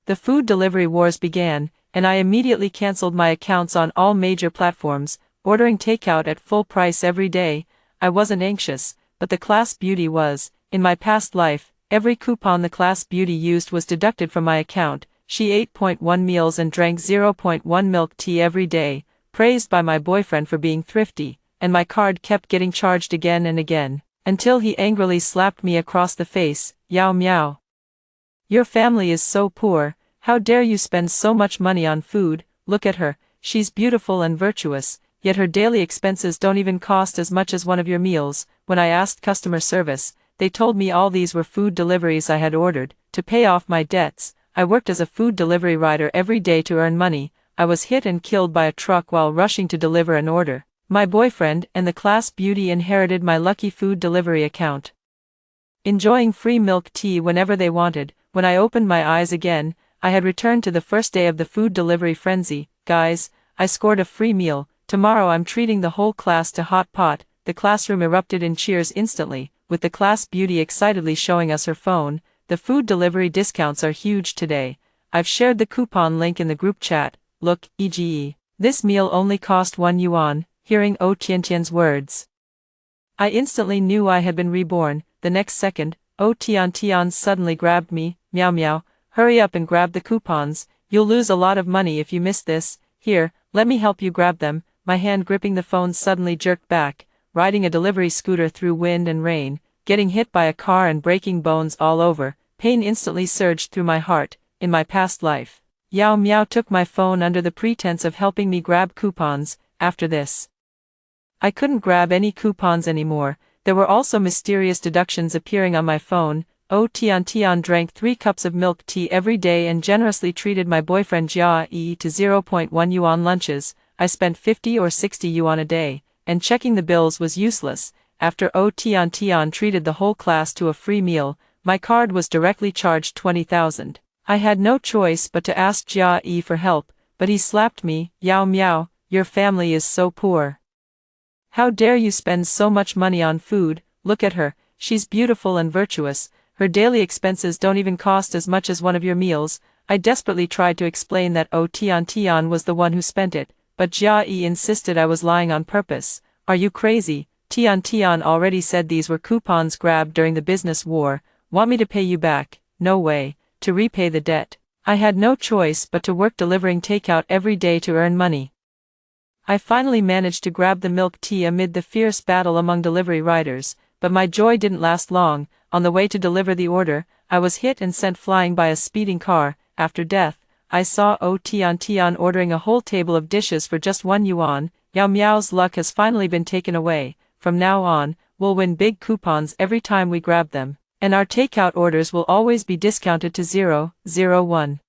The food delivery wars began, and I immediately canceled my accounts on all major platforms, ordering takeout at full price every day. I wasn't anxious, but the class beauty was. In my past life, every coupon the class beauty used was deducted from my account. She ate 0.1 meals and drank 0.1 milk tea every day, praised by my boyfriend for being thrifty, and my card kept getting charged again and again, until he angrily slapped me across the face. Yao meow. Your family is so poor, how dare you spend so much money on food? Look at her, she's beautiful and virtuous, yet her daily expenses don't even cost as much as one of your meals. When I asked customer service, they told me all these were food deliveries I had ordered. To pay off my debts, I worked as a food delivery rider every day to earn money. I was hit and killed by a truck while rushing to deliver an order. My boyfriend and the class beauty inherited my lucky food delivery account, enjoying free milk tea whenever they wanted. When I opened my eyes again, I had returned to the first day of the food delivery frenzy. Guys, I scored a free meal. Tomorrow I'm treating the whole class to hot pot. The classroom erupted in cheers instantly, with the class beauty excitedly showing us her phone. The food delivery discounts are huge today. I've shared the coupon link in the group chat. Look, e.g. this meal only cost 1 yuan. Hearing Oh Tiantian's words, I instantly knew I had been reborn. The next second, Oh Tian suddenly grabbed me. Meow meow, hurry up and grab the coupons. You'll lose a lot of money if you miss this. Here, let me help you grab them. My hand gripping the phone suddenly jerked back, riding a delivery scooter through wind and rain, getting hit by a car and breaking bones all over. Pain instantly surged through my heart. In my past life, Yao Miao took my phone under the pretense of helping me grab coupons. After this, I couldn't grab any coupons anymore. There were also mysterious deductions appearing on my phone. Oh Tian drank 3 cups of milk tea every day and generously treated my boyfriend Jia Yi to 0.1 yuan lunches. I spent 50 or 60 yuan a day, and checking the bills was useless. After Oh Tian treated the whole class to a free meal, my card was directly charged 20,000. I had no choice but to ask Jia Yi for help, but he slapped me. Yao meow, your family is so poor. How dare you spend so much money on food? Look at her, she's beautiful and virtuous. Her daily expenses don't even cost as much as one of your meals. I desperately tried to explain that Oh Tian was the one who spent it, but Jia Yi insisted I was lying on purpose. Are you crazy? Tian already said these were coupons grabbed during the business war. Want me to pay you back? No way. To repay the debt, I had no choice but to work delivering takeout every day to earn money. I finally managed to grab the milk tea amid the fierce battle among delivery riders, but my joy didn't last long. On the way to deliver the order, I was hit and sent flying by a speeding car. After death, I saw Oh Tian ordering a whole table of dishes for just 1 yuan. Yao Miao's luck has finally been taken away. From now on, we'll win big coupons every time we grab them, and our takeout orders will always be discounted to 0.01.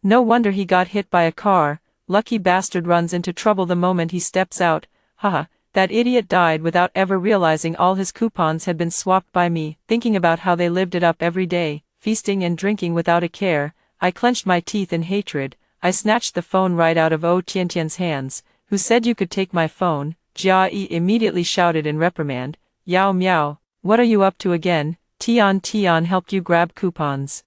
No wonder he got hit by a car. Lucky bastard runs into trouble the moment he steps out. Haha, that idiot died without ever realizing all his coupons had been swapped by me. Thinking about how they lived it up every day, feasting and drinking without a care, I clenched my teeth in hatred. I snatched the phone right out of Oh Tiantian's hands. Who said you could take my phone? Jia Yi immediately shouted in reprimand. Yao meow, what are you up to again? Tian helped you grab coupons,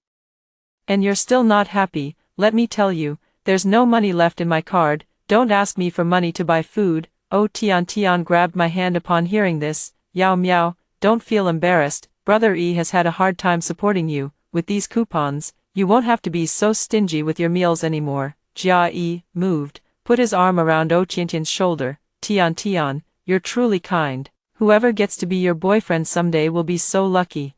and you're still not happy. Let me tell you, there's no money left in my card. Don't ask me for money to buy food. Oh Tian grabbed my hand upon hearing this. Yao meow, don't feel embarrassed. Brother E has had a hard time supporting you. With these coupons, you won't have to be so stingy with your meals anymore. Jia Yi, moved, put his arm around Oh Tiantian's shoulder. Tian, you're truly kind. Whoever gets to be your boyfriend someday will be so lucky.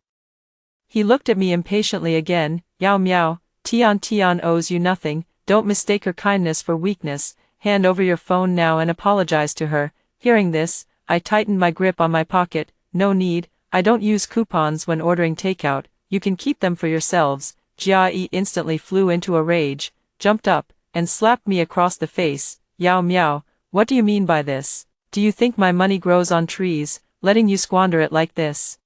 He looked at me impatiently again. Yao meow, Tian owes you nothing. Don't mistake her kindness for weakness. Hand over your phone now and apologize to her. Hearing this, I tightened my grip on my pocket. No need, I don't use coupons when ordering takeout. You can keep them for yourselves. Jia Yi instantly flew into a rage, jumped up, and slapped me across the face. Yao meow, what do you mean by this? Do you think my money grows on trees, letting you squander it like this?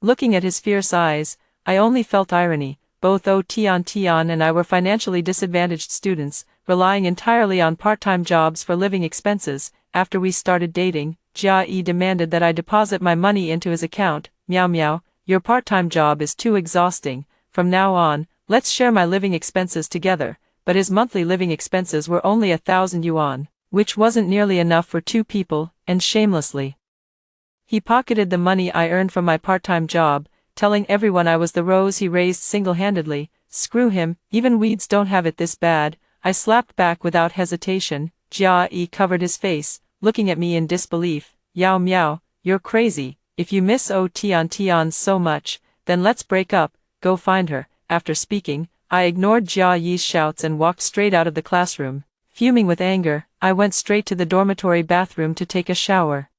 Looking at his fierce eyes, I only felt irony. Both Oh Tian and I were financially disadvantaged students, relying entirely on part-time jobs for living expenses. After we started dating, Jia Yi demanded that I deposit my money into his account. Meow meow, your part-time job is too exhausting. From now on, Let's share my living expenses together, but his monthly living expenses were only 1,000 yuan, which wasn't nearly enough for 2 people, and shamelessly he pocketed the money I earned from my part-time job, telling everyone I was the rose he raised single-handedly. Screw him, even weeds don't have it this bad, I slapped back without hesitation. Jia Yi covered his face, looking at me in disbelief. Yao Miao, you're crazy, if you miss Tian so much, then let's break up, go find her. After speaking, I ignored Jia Yi's shouts and walked straight out of the classroom. Fuming with anger, I went straight to the dormitory bathroom to take a shower.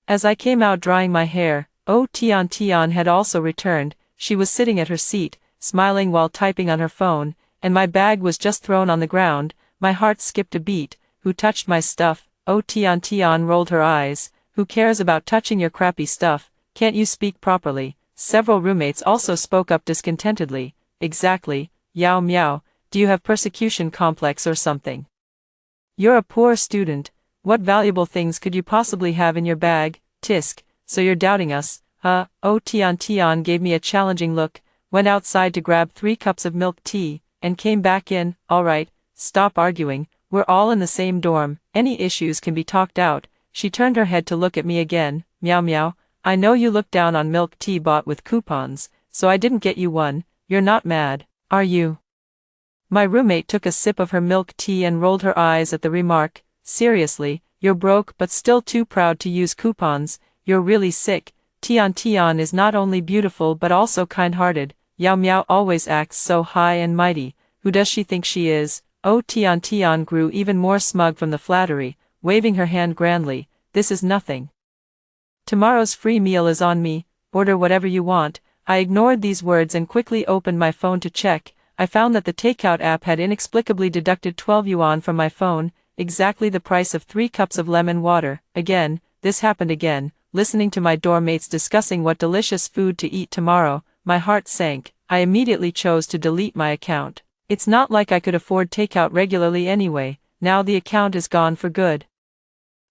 As I came out drying my hair, Tian had also returned. She was sitting at her seat, smiling while typing on her phone, and my bag was just thrown on the ground. My heart skipped a beat. Who touched my stuff? Tian rolled her eyes. Who cares about touching your crappy stuff? Can't you speak properly? Several roommates also spoke up discontentedly. Exactly, Yao Miao, do you have persecution complex or something? You're a poor student, what valuable things could you possibly have in your bag? Tisk, so you're doubting us, huh? Tian gave me a challenging look, went outside to grab 3 cups of milk tea, and came back in. Alright, stop arguing, we're all in the same dorm, any issues can be talked out. She turned her head to look at me again. Meow meow, I know you look down on milk tea bought with coupons, so I didn't get you one. You're not mad, are you? My roommate took a sip of her milk tea and rolled her eyes at the remark. Seriously, you're broke but still too proud to use coupons, you're really sick. Tian is not only beautiful but also kind-hearted. Yao Miao always acts so high and mighty, who does she think she is? Tian grew even more smug from the flattery, waving her hand grandly. This is nothing. Tomorrow's free meal is on me, order whatever you want. I ignored these words and quickly opened my phone to check. I found that the takeout app had inexplicably deducted 12 yuan from my phone, exactly the price of 3 cups of lemon water. Again, this happened again. Listening to my dorm mates discussing what delicious food to eat tomorrow, my heart sank. I immediately chose to delete my account. It's not like I could afford takeout regularly anyway. Now the account is gone for good.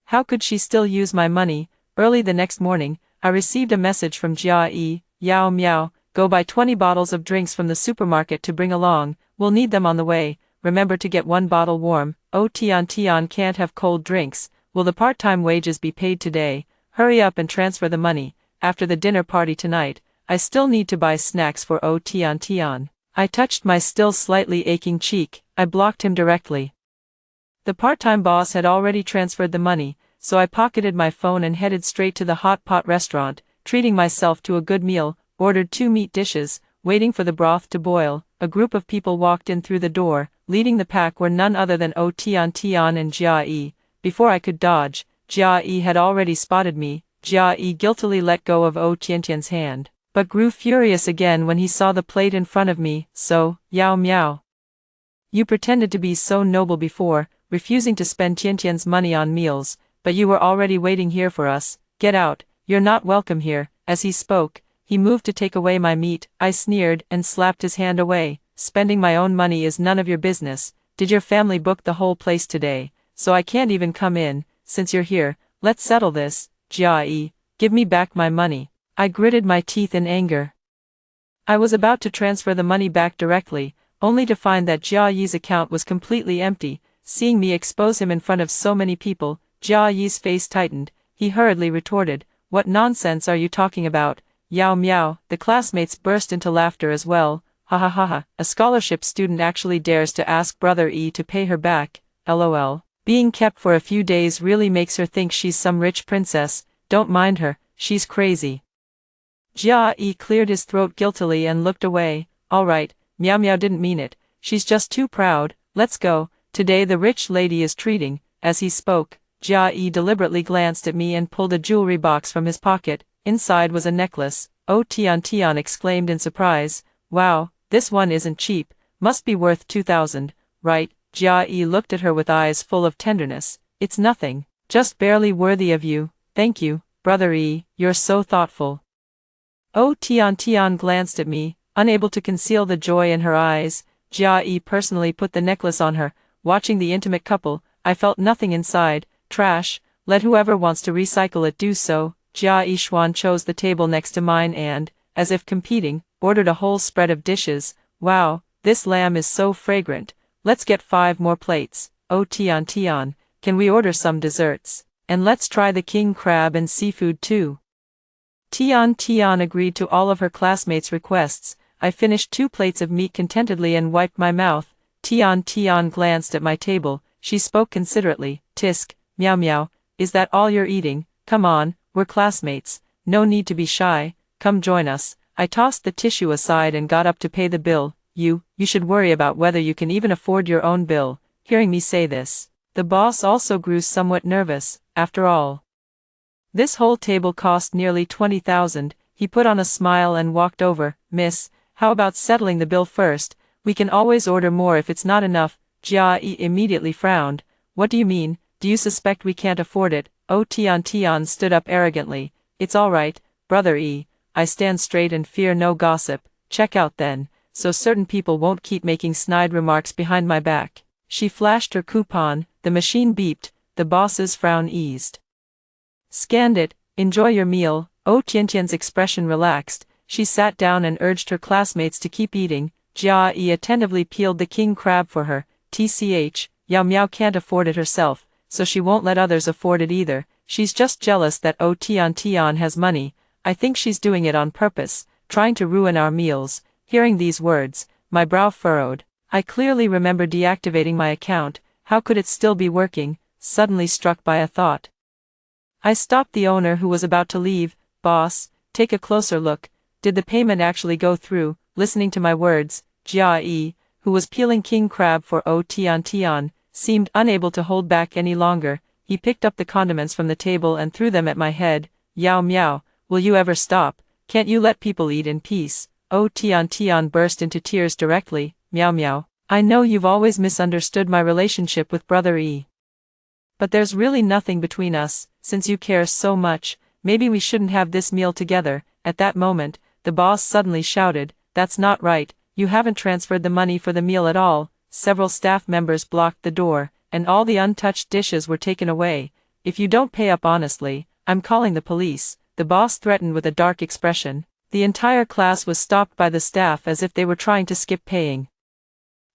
How could she still use my money? Early the next morning, I received a message from Jia Yi. Yao Miao, go buy 20 bottles of drinks from the supermarket to bring along, we'll need them on the way. Remember to get 1 bottle warm. Tian can't have cold drinks. Will the part-time wages be paid today? Hurry up and transfer the money. After the dinner party tonight, I still need to buy snacks for Tian. I touched my still slightly aching cheek. I blocked him directly. The part-time boss had already transferred the money, so I pocketed my phone and headed straight to the hot pot restaurant, treating myself to a good meal, ordered 2 meat dishes, waiting for the broth to boil. A group of people walked in through the door. Leading the pack were none other than Tian and Jia Yi. Before I could dodge, Jia Yi had already spotted me. Jia Yi guiltily let go of Tian's hand, but grew furious again when he saw the plate in front of me. So, Yao Miao, you pretended to be so noble before, refusing to spend Tian's money on meals, but you were already waiting here for us. Get out, you're not welcome here. As he spoke, he moved to take away my meat. I sneered and slapped his hand away. Spending my own money is none of your business. Did your family book the whole place today? So I can't even come in. Since you're here, let's settle this. Jia Yi, give me back my money. I gritted my teeth in anger. I was about to transfer the money back directly, only to find that Jia Yi's account was completely empty. Seeing me expose him in front of so many people, Jia Yi's face tightened. He hurriedly retorted, what nonsense are you talking about? Yao Miao. The classmates burst into laughter as well. Ha ha ha ha, a scholarship student actually dares to ask Brother E to pay her back. LOL. Being kept for a few days really makes her think she's some rich princess. Don't mind her, she's crazy. Jia Yi cleared his throat guiltily and looked away. Alright, Meow Meow didn't mean it. She's just too proud. Let's go. Today the rich lady is treating. As he spoke, Jia Yi deliberately glanced at me and pulled a jewelry box from his pocket. Inside was a necklace. Tian exclaimed in surprise. Wow, this one isn't cheap. Must be worth 2,000, right? Jia Yi looked at her with eyes full of tenderness. It's nothing. Just barely worthy of you. Thank you, Brother E, you're so thoughtful. Tian glanced at me, unable to conceal the joy in her eyes. Jia Yi personally put the necklace on her. Watching the intimate couple, I felt nothing inside. Trash, let whoever wants to recycle it do so. Jia Yishuan chose the table next to mine and, as if competing, ordered a whole spread of dishes. Wow, this lamb is so fragrant. Let's get 5 more plates. Oh Tian, can we order some desserts? And let's try the king crab and seafood too. Tian agreed to all of her classmates' requests. I finished 2 plates of meat contentedly and wiped my mouth. Tian glanced at my table. She spoke considerately. Tisk, meow meow, is that all you're eating? Come on, we're classmates. No need to be shy. Come join us. I tossed the tissue aside and got up to pay the bill. You should worry about whether you can even afford your own bill. Hearing me say this, the boss also grew somewhat nervous. After all, this whole table cost nearly 20,000. He put on a smile and walked over. Miss, how about settling the bill first? We can always order more if it's not enough. Jia Yi immediately frowned. What do you mean? Do you suspect we can't afford it? Oh Tian stood up arrogantly. It's all right, brother Yi. I stand straight and fear no gossip. Check out then, so certain people won't keep making snide remarks behind my back. She flashed her coupon, the machine beeped, the boss's frown eased. Scanned it. Enjoy your meal. Oh Tian's expression relaxed. She sat down and urged her classmates to keep eating. Jia Yi attentively peeled the king crab for her. TCH, Yao Miao can't afford it herself, so she won't let others afford it either. She's just jealous that Oh Tian has money. I think she's doing it on purpose, trying to ruin our meals. Hearing these words, my brow furrowed. I clearly remember deactivating my account. How could it still be working? Suddenly struck by a thought, I stopped the owner who was about to leave. Boss, take a closer look. Did the payment actually go through? Listening to my words, Jia Yi, who was peeling king crab for Oh Tian, seemed unable to hold back any longer. He picked up the condiments from the table and threw them at my head. Yao Miao, will you ever stop? Can't you let people eat in peace? Oh Tian burst into tears directly. Meow meow, I know you've always misunderstood my relationship with brother Yi. But there's really nothing between us. Since you care so much, maybe we shouldn't have this meal together. At that moment, the boss suddenly shouted, that's not right, you haven't transferred the money for the meal at all. Several staff members blocked the door, and all the untouched dishes were taken away. If you don't pay up honestly, I'm calling the police, the boss threatened with a dark expression. The entire class was stopped by the staff as if they were trying to skip paying.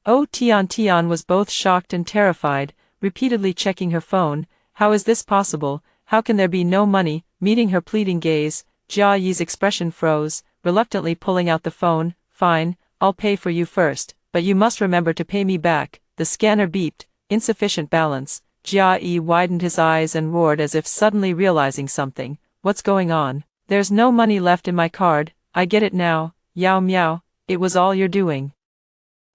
Oh Tian was both shocked and terrified, repeatedly checking her phone. How is this possible? How can there be no money? Meeting her pleading gaze, Jia Yi's expression froze, reluctantly pulling out the phone. Fine, I'll pay for you first, but you must remember to pay me back. The scanner beeped. Insufficient balance. Jia Yi widened his eyes and roared as if suddenly realizing something. What's going on? There's no money left in my card. I get it now. Yao Miao, it was all you're doing.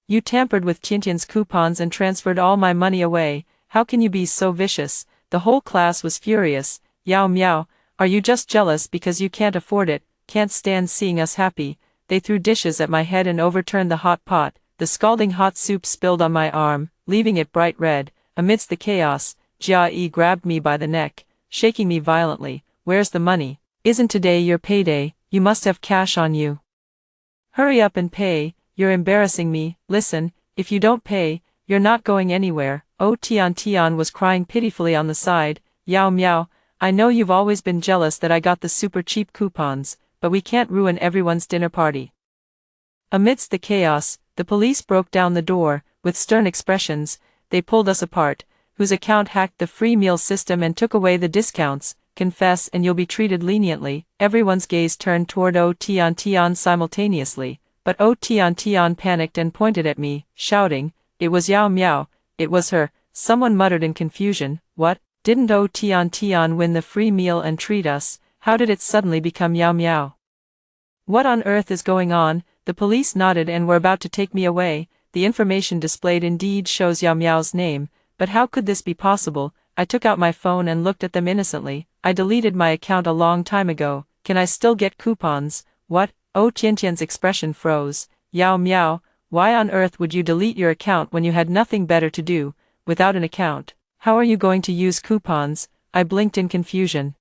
You tampered with Tian's coupons and transferred all my money away. How can you be so vicious? The whole class was furious. Yao Miao, are you just jealous because you can't afford it, can't stand seeing us happy? They threw dishes at my head and overturned the hot pot. The scalding hot soup spilled on my arm, leaving it bright red. Amidst the chaos, Jia Yi grabbed me by the neck, shaking me violently. Where's the money? Isn't today your payday? You must have cash on you. Hurry up and pay, you're embarrassing me. Listen, if you don't pay, you're not going anywhere. Oh Tian was crying pitifully on the side. Yao Miao, I know you've always been jealous that I got the super cheap coupons, but we can't ruin everyone's dinner party. Amidst the chaos, the police broke down the door. With stern expressions, they pulled us apart. Whose account hacked the free meal system and took away the discounts? Confess and you'll be treated leniently. Everyone's gaze turned toward Oh Tian simultaneously, but Oh Tian panicked and pointed at me, shouting, it was Yao Miao, it was her. Someone muttered in confusion, what? Didn't Oh Tian win the free meal and treat us? How did it suddenly become Yao Miao? What on earth is going on? The police nodded and were about to take me away. The information displayed indeed shows Yao Miao's name, but how could this be possible? I took out my phone and looked at them innocently. I deleted my account a long time ago. Can I still get coupons? What? Oh Tian's expression froze. Yao Miao, why on earth would you delete your account when you had nothing better to do? Without an account, how are you going to use coupons? I blinked in confusion.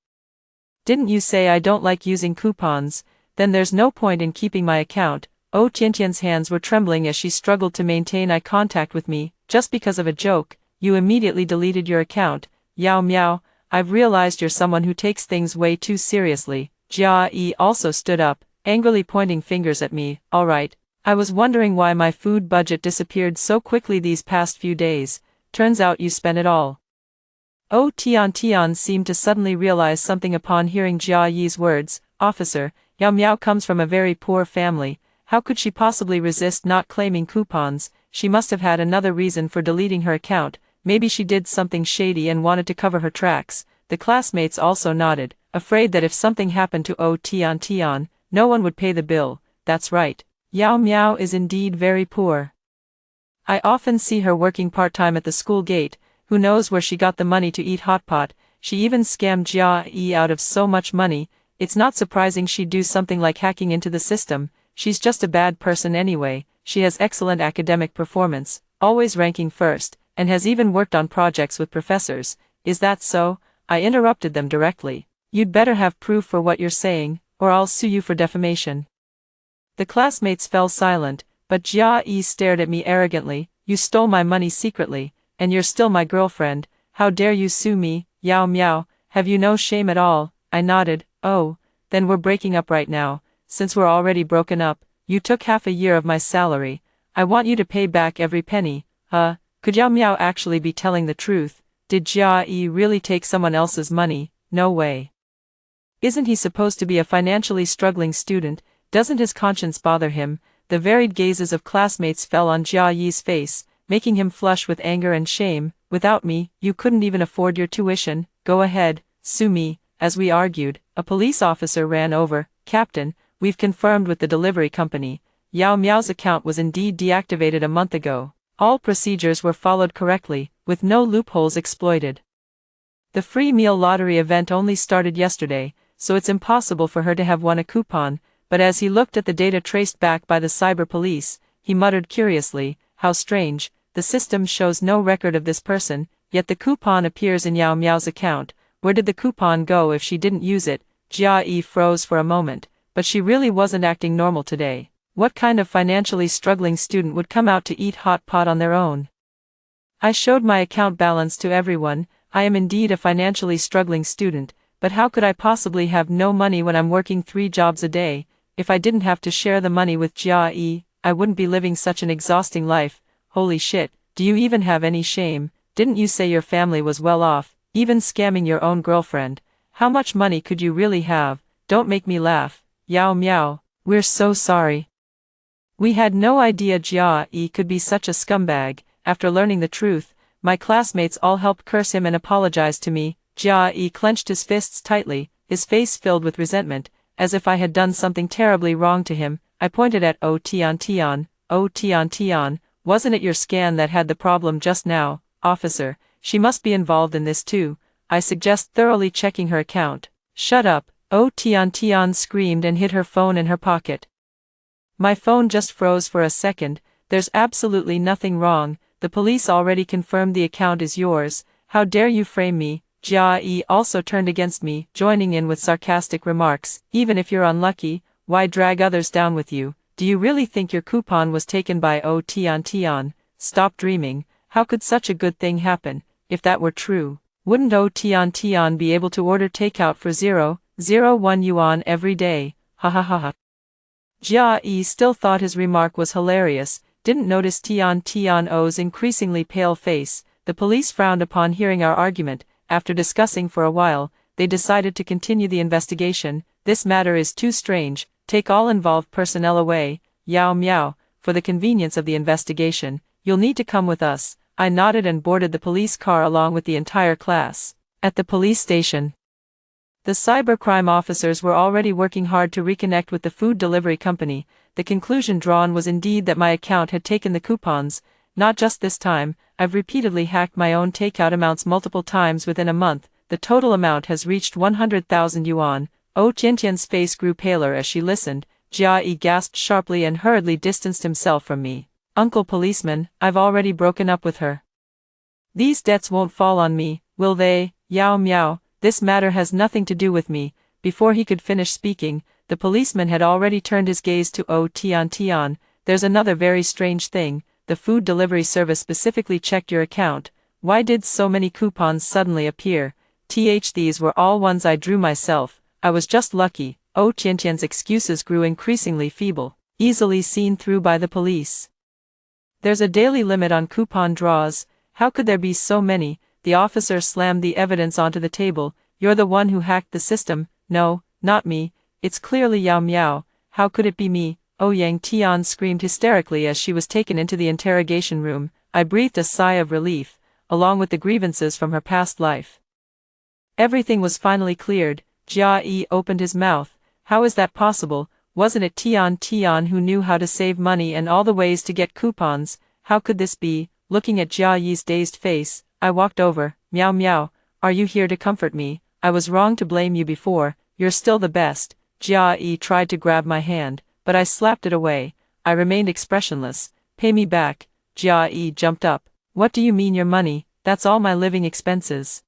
Didn't you say I don't like using coupons? Then there's no point in keeping my account. Oh Tian's hands were trembling as she struggled to maintain eye contact with me. Just because of a joke, you immediately deleted your account. Yao Miao, I've realized you're someone who takes things way too seriously. Jia Yi also stood up, angrily pointing fingers at me. All right, I was wondering why my food budget disappeared so quickly these past few days. Turns out you spent it all. Oh, Tian seemed to suddenly realize something upon hearing Jia Yi's words. Officer, Yao Miao comes from a very poor family. How could she possibly resist not claiming coupons? She must have had another reason for deleting her account. Maybe she did something shady and wanted to cover her tracks. The classmates also nodded, afraid that if something happened to Oh Tian, no one would pay the bill. That's right. Yao Miao is indeed very poor. I often see her working part-time at the school gate. Who knows where she got the money to eat hot pot? She even scammed Jia Yi out of so much money. It's not surprising she'd do something like hacking into the system. She's just a bad person anyway. She has excellent academic performance, always ranking first, and has even worked on projects with professors. Is that so? I interrupted them directly. You'd better have proof for what you're saying, or I'll sue you for defamation. The classmates fell silent, but Jia Yi stared at me arrogantly. You stole my money secretly, and you're still my girlfriend. How dare you sue me, Yao Miao? Have you no shame at all? I nodded. Oh, then we're breaking up right now. Since we're already broken up, you took half a year of my salary. I want you to pay back every penny. Could Yao Miao actually be telling the truth? Did Jia Yi really take someone else's money? No way. Isn't he supposed to be a financially struggling student? Doesn't his conscience bother him? The varied gazes of classmates fell on Jia Yi's face, making him flush with anger and shame. Without me, you couldn't even afford your tuition. Go ahead, sue me. As we argued, a police officer ran over. Captain, we've confirmed with the delivery company. Yao Miao's account was indeed deactivated a month ago. All procedures were followed correctly, with no loopholes exploited. The free meal lottery event only started yesterday, so it's impossible for her to have won a coupon. But as he looked at the data traced back by the cyber police, he muttered curiously, how strange, the system shows no record of this person, yet the coupon appears in Yao Miao's account. Where did the coupon go if she didn't use it? Jia Yi froze for a moment, but she really wasn't acting normal today. What kind of financially struggling student would come out to eat hot pot on their own? I showed my account balance to everyone. I am indeed a financially struggling student, but how could I possibly have no money when I'm working 3 jobs a day? If I didn't have to share the money with Jia Yi, I wouldn't be living such an exhausting life. Holy shit, do you even have any shame? Didn't you say your family was well off, even scamming your own girlfriend? How much money could you really have? Don't make me laugh. Yao Miao, we're so sorry. We had no idea Jia Yi could be such a scumbag. After learning the truth, my classmates all helped curse him and apologize to me. Jia Yi clenched his fists tightly, his face filled with resentment, as if I had done something terribly wrong to him. I pointed at Oh Tian. Oh Tian, wasn't it your scan that had the problem just now? Officer, she must be involved in this too. I suggest thoroughly checking her account. Shut up, Oh Tian screamed and hid her phone in her pocket. My phone just froze for a second. There's absolutely nothing wrong. The police already confirmed the account is yours. How dare you frame me? Jia Yi also turned against me, joining in with sarcastic remarks. Even if you're unlucky, why drag others down with you? Do you really think your coupon was taken by Oh Tian? Stop dreaming. How could such a good thing happen? If that were true, wouldn't Oh Tian be able to order takeout for 0.01 yuan every day? Ha ha ha ha. Jia Yi still thought his remark was hilarious, didn't notice Tian's increasingly pale face. The police frowned upon hearing our argument. After discussing for a while, they decided to continue the investigation. This matter is too strange. Take all involved personnel away. Yao Miao, for the convenience of the investigation, you'll need to come with us. I nodded and boarded the police car along with the entire class. At the police station, the cybercrime officers were already working hard to reconnect with the food delivery company. The conclusion drawn was indeed that my account had taken the coupons. Not just this time, I've repeatedly hacked my own takeout amounts multiple times within a month. The total amount has reached 100,000 yuan. Oh Tian's face grew paler as she listened. Jia Yi gasped sharply and hurriedly distanced himself from me. Uncle policeman, I've already broken up with her. These debts won't fall on me, will they? Yao Miao, this matter has nothing to do with me. Before he could finish speaking, the policeman had already turned his gaze to Oh Tian. There's another very strange thing. The food delivery service specifically checked your account. Why did so many coupons suddenly appear? These were all ones I drew myself. I was just lucky. Oh Tian's excuses grew increasingly feeble. easily seen through by the police. There's a daily limit on coupon draws. How could there be so many? The officer slammed the evidence onto the table. You're the one who hacked the system. No, not me. It's clearly Yao Miao. How could it be me? Yang Tian screamed hysterically as she was taken into the interrogation room. I breathed a sigh of relief, along with the grievances from her past life. Everything was finally cleared. Jia Yi opened his mouth. How is that possible? Wasn't it Tian who knew how to save money and all the ways to get coupons? How could this be? Looking at Jia Yi's dazed face, I walked over. Miao Miao, are you here to comfort me? I was wrong to blame you before. You're still the best. Jia Yi tried to grab my hand, but I slapped it away. I remained expressionless. Pay me back. Jia Yi jumped up. What do you mean your money? That's all my living expenses.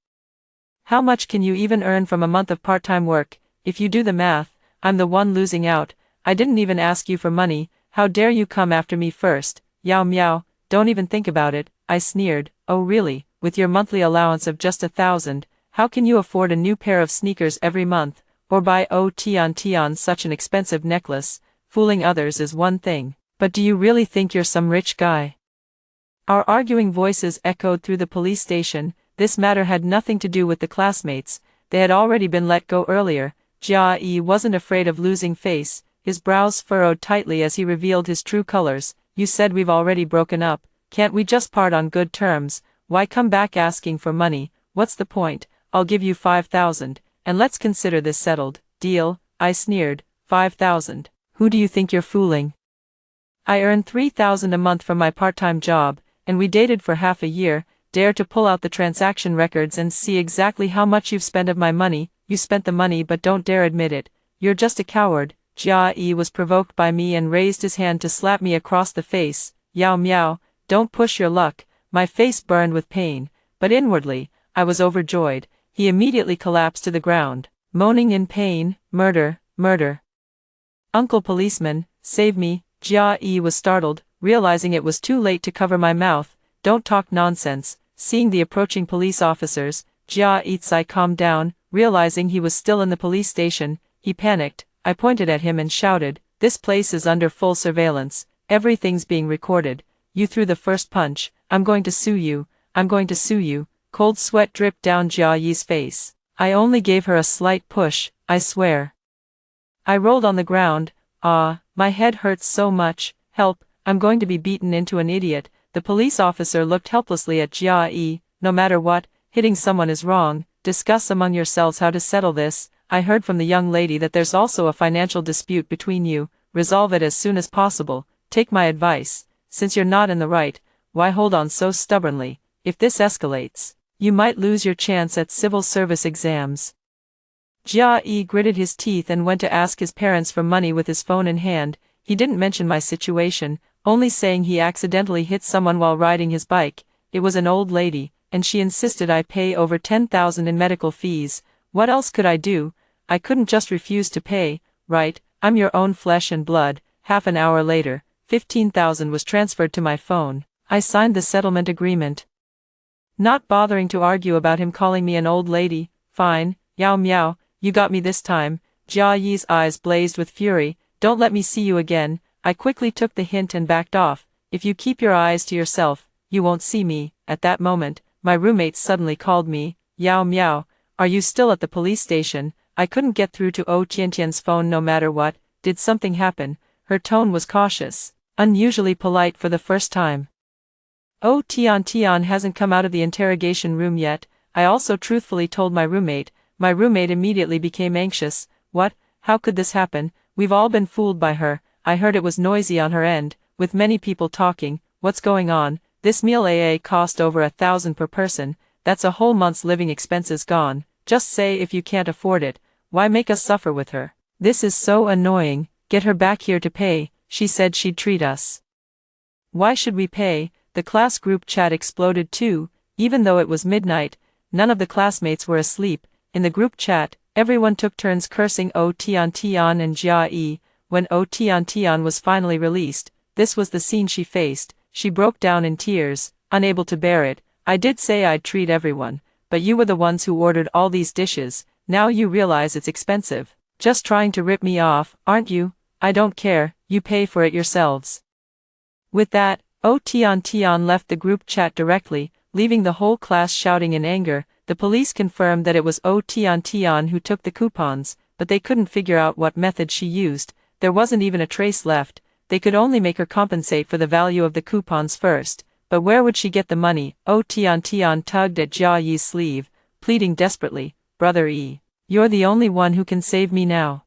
How much can you even earn from a month of part-time work? If you do the math, I'm the one losing out. I didn't even ask you for money. How dare you come after me first? Yao Miao, don't even think about it, I sneered. Oh really, with your monthly allowance of just 1,000, how can you afford a new pair of sneakers every month, or buy Tian such an expensive necklace? Fooling others is one thing, but do you really think you're some rich guy? Our arguing voices echoed through the police station. This matter had nothing to do with the classmates. They had already been let go earlier. Jia Yi wasn't afraid of losing face. His brows furrowed tightly as he revealed his true colors. You said we've already broken up. Can't we just part on good terms? Why come back asking for money? What's the point? I'll give you 5,000, and let's consider this settled. Deal? I sneered. 5,000. Who do you think you're fooling? I earn 3,000 a month from my part-time job, and we dated for half a year. Dare to pull out the transaction records and see exactly how much you've spent of my money. You spent the money but don't dare admit it. You're just a coward. Jia Yi was provoked by me and raised his hand to slap me across the face. Yao Miao, don't push your luck. My face burned with pain, but inwardly, I was overjoyed. He immediately collapsed to the ground, moaning in pain. Murder, murder. Uncle policeman, save me. Jia Yi was startled, realizing it was too late to cover my mouth. Don't talk nonsense. Seeing the approaching police officers, Jia Yi calmed down. Realizing he was still in the police station, he panicked. I pointed at him and shouted, this place is under full surveillance. Everything's being recorded. You threw the first punch. I'm going to sue you. I'm going to sue you. Cold sweat dripped down Jia Yi's face. I only gave her a slight push, I swear. I rolled on the ground. My head hurts so much. Help, I'm going to be beaten into an idiot. The police officer looked helplessly at Jia Yi. No matter what, hitting someone is wrong. Discuss among yourselves how to settle this. I heard from the young lady that there's also a financial dispute between you. Resolve it as soon as possible. Take my advice. Since you're not in the right, why hold on so stubbornly? If this escalates, you might lose your chance at civil service exams. Jia Yi gritted his teeth and went to ask his parents for money with his phone in hand. He didn't mention my situation, only saying he accidentally hit someone while riding his bike. It was an old lady, and she insisted I pay over 10,000 in medical fees. What else could I do? I couldn't just refuse to pay, right? I'm your own flesh and blood. Half an hour later, 15,000 was transferred to my phone. I signed the settlement agreement. Not bothering to argue about him calling me an old lady. Fine, Yao Miao, you got me this time. Jia Yi's eyes blazed with fury. Don't let me see you again. I quickly took the hint and backed off. If you keep your eyes to yourself, you won't see me. At that moment, my roommate suddenly called me. Yao Miao, are you still at the police station? I couldn't get through to Tiantian's phone no matter what. Did something happen? Her tone was cautious, unusually polite for the first time. Tian hasn't come out of the interrogation room yet. I also truthfully told my roommate. My roommate immediately became anxious. What? How could this happen? We've all been fooled by her. I heard it was noisy on her end, with many people talking. What's going on? This meal cost over 1,000 per person. That's a whole month's living expenses gone. Just say if you can't afford it, why make us suffer with her? This is so annoying. Get her back here to pay. She said she'd treat us. Why should we pay? The class group chat exploded too. Even though it was midnight, none of the classmates were asleep. In the group chat, everyone took turns cursing Tian and Jia Yi. When Tian was finally released, this was the scene she faced. She broke down in tears, unable to bear it. I did say I'd treat everyone, but you were the ones who ordered all these dishes. Now you realize it's expensive. Just trying to rip me off, aren't you? I don't care, you pay for it yourselves. With that, Oh Tian left the group chat directly, leaving the whole class shouting in anger. The police confirmed that it was Oh Tian who took the coupons, but they couldn't figure out what method she used. There wasn't even a trace left. They could only make her compensate for the value of the coupons first. But where would she get the money? Oh Tian tugged at Jia Yi's sleeve, pleading desperately, "Brother Yi, you're the only one who can save me now.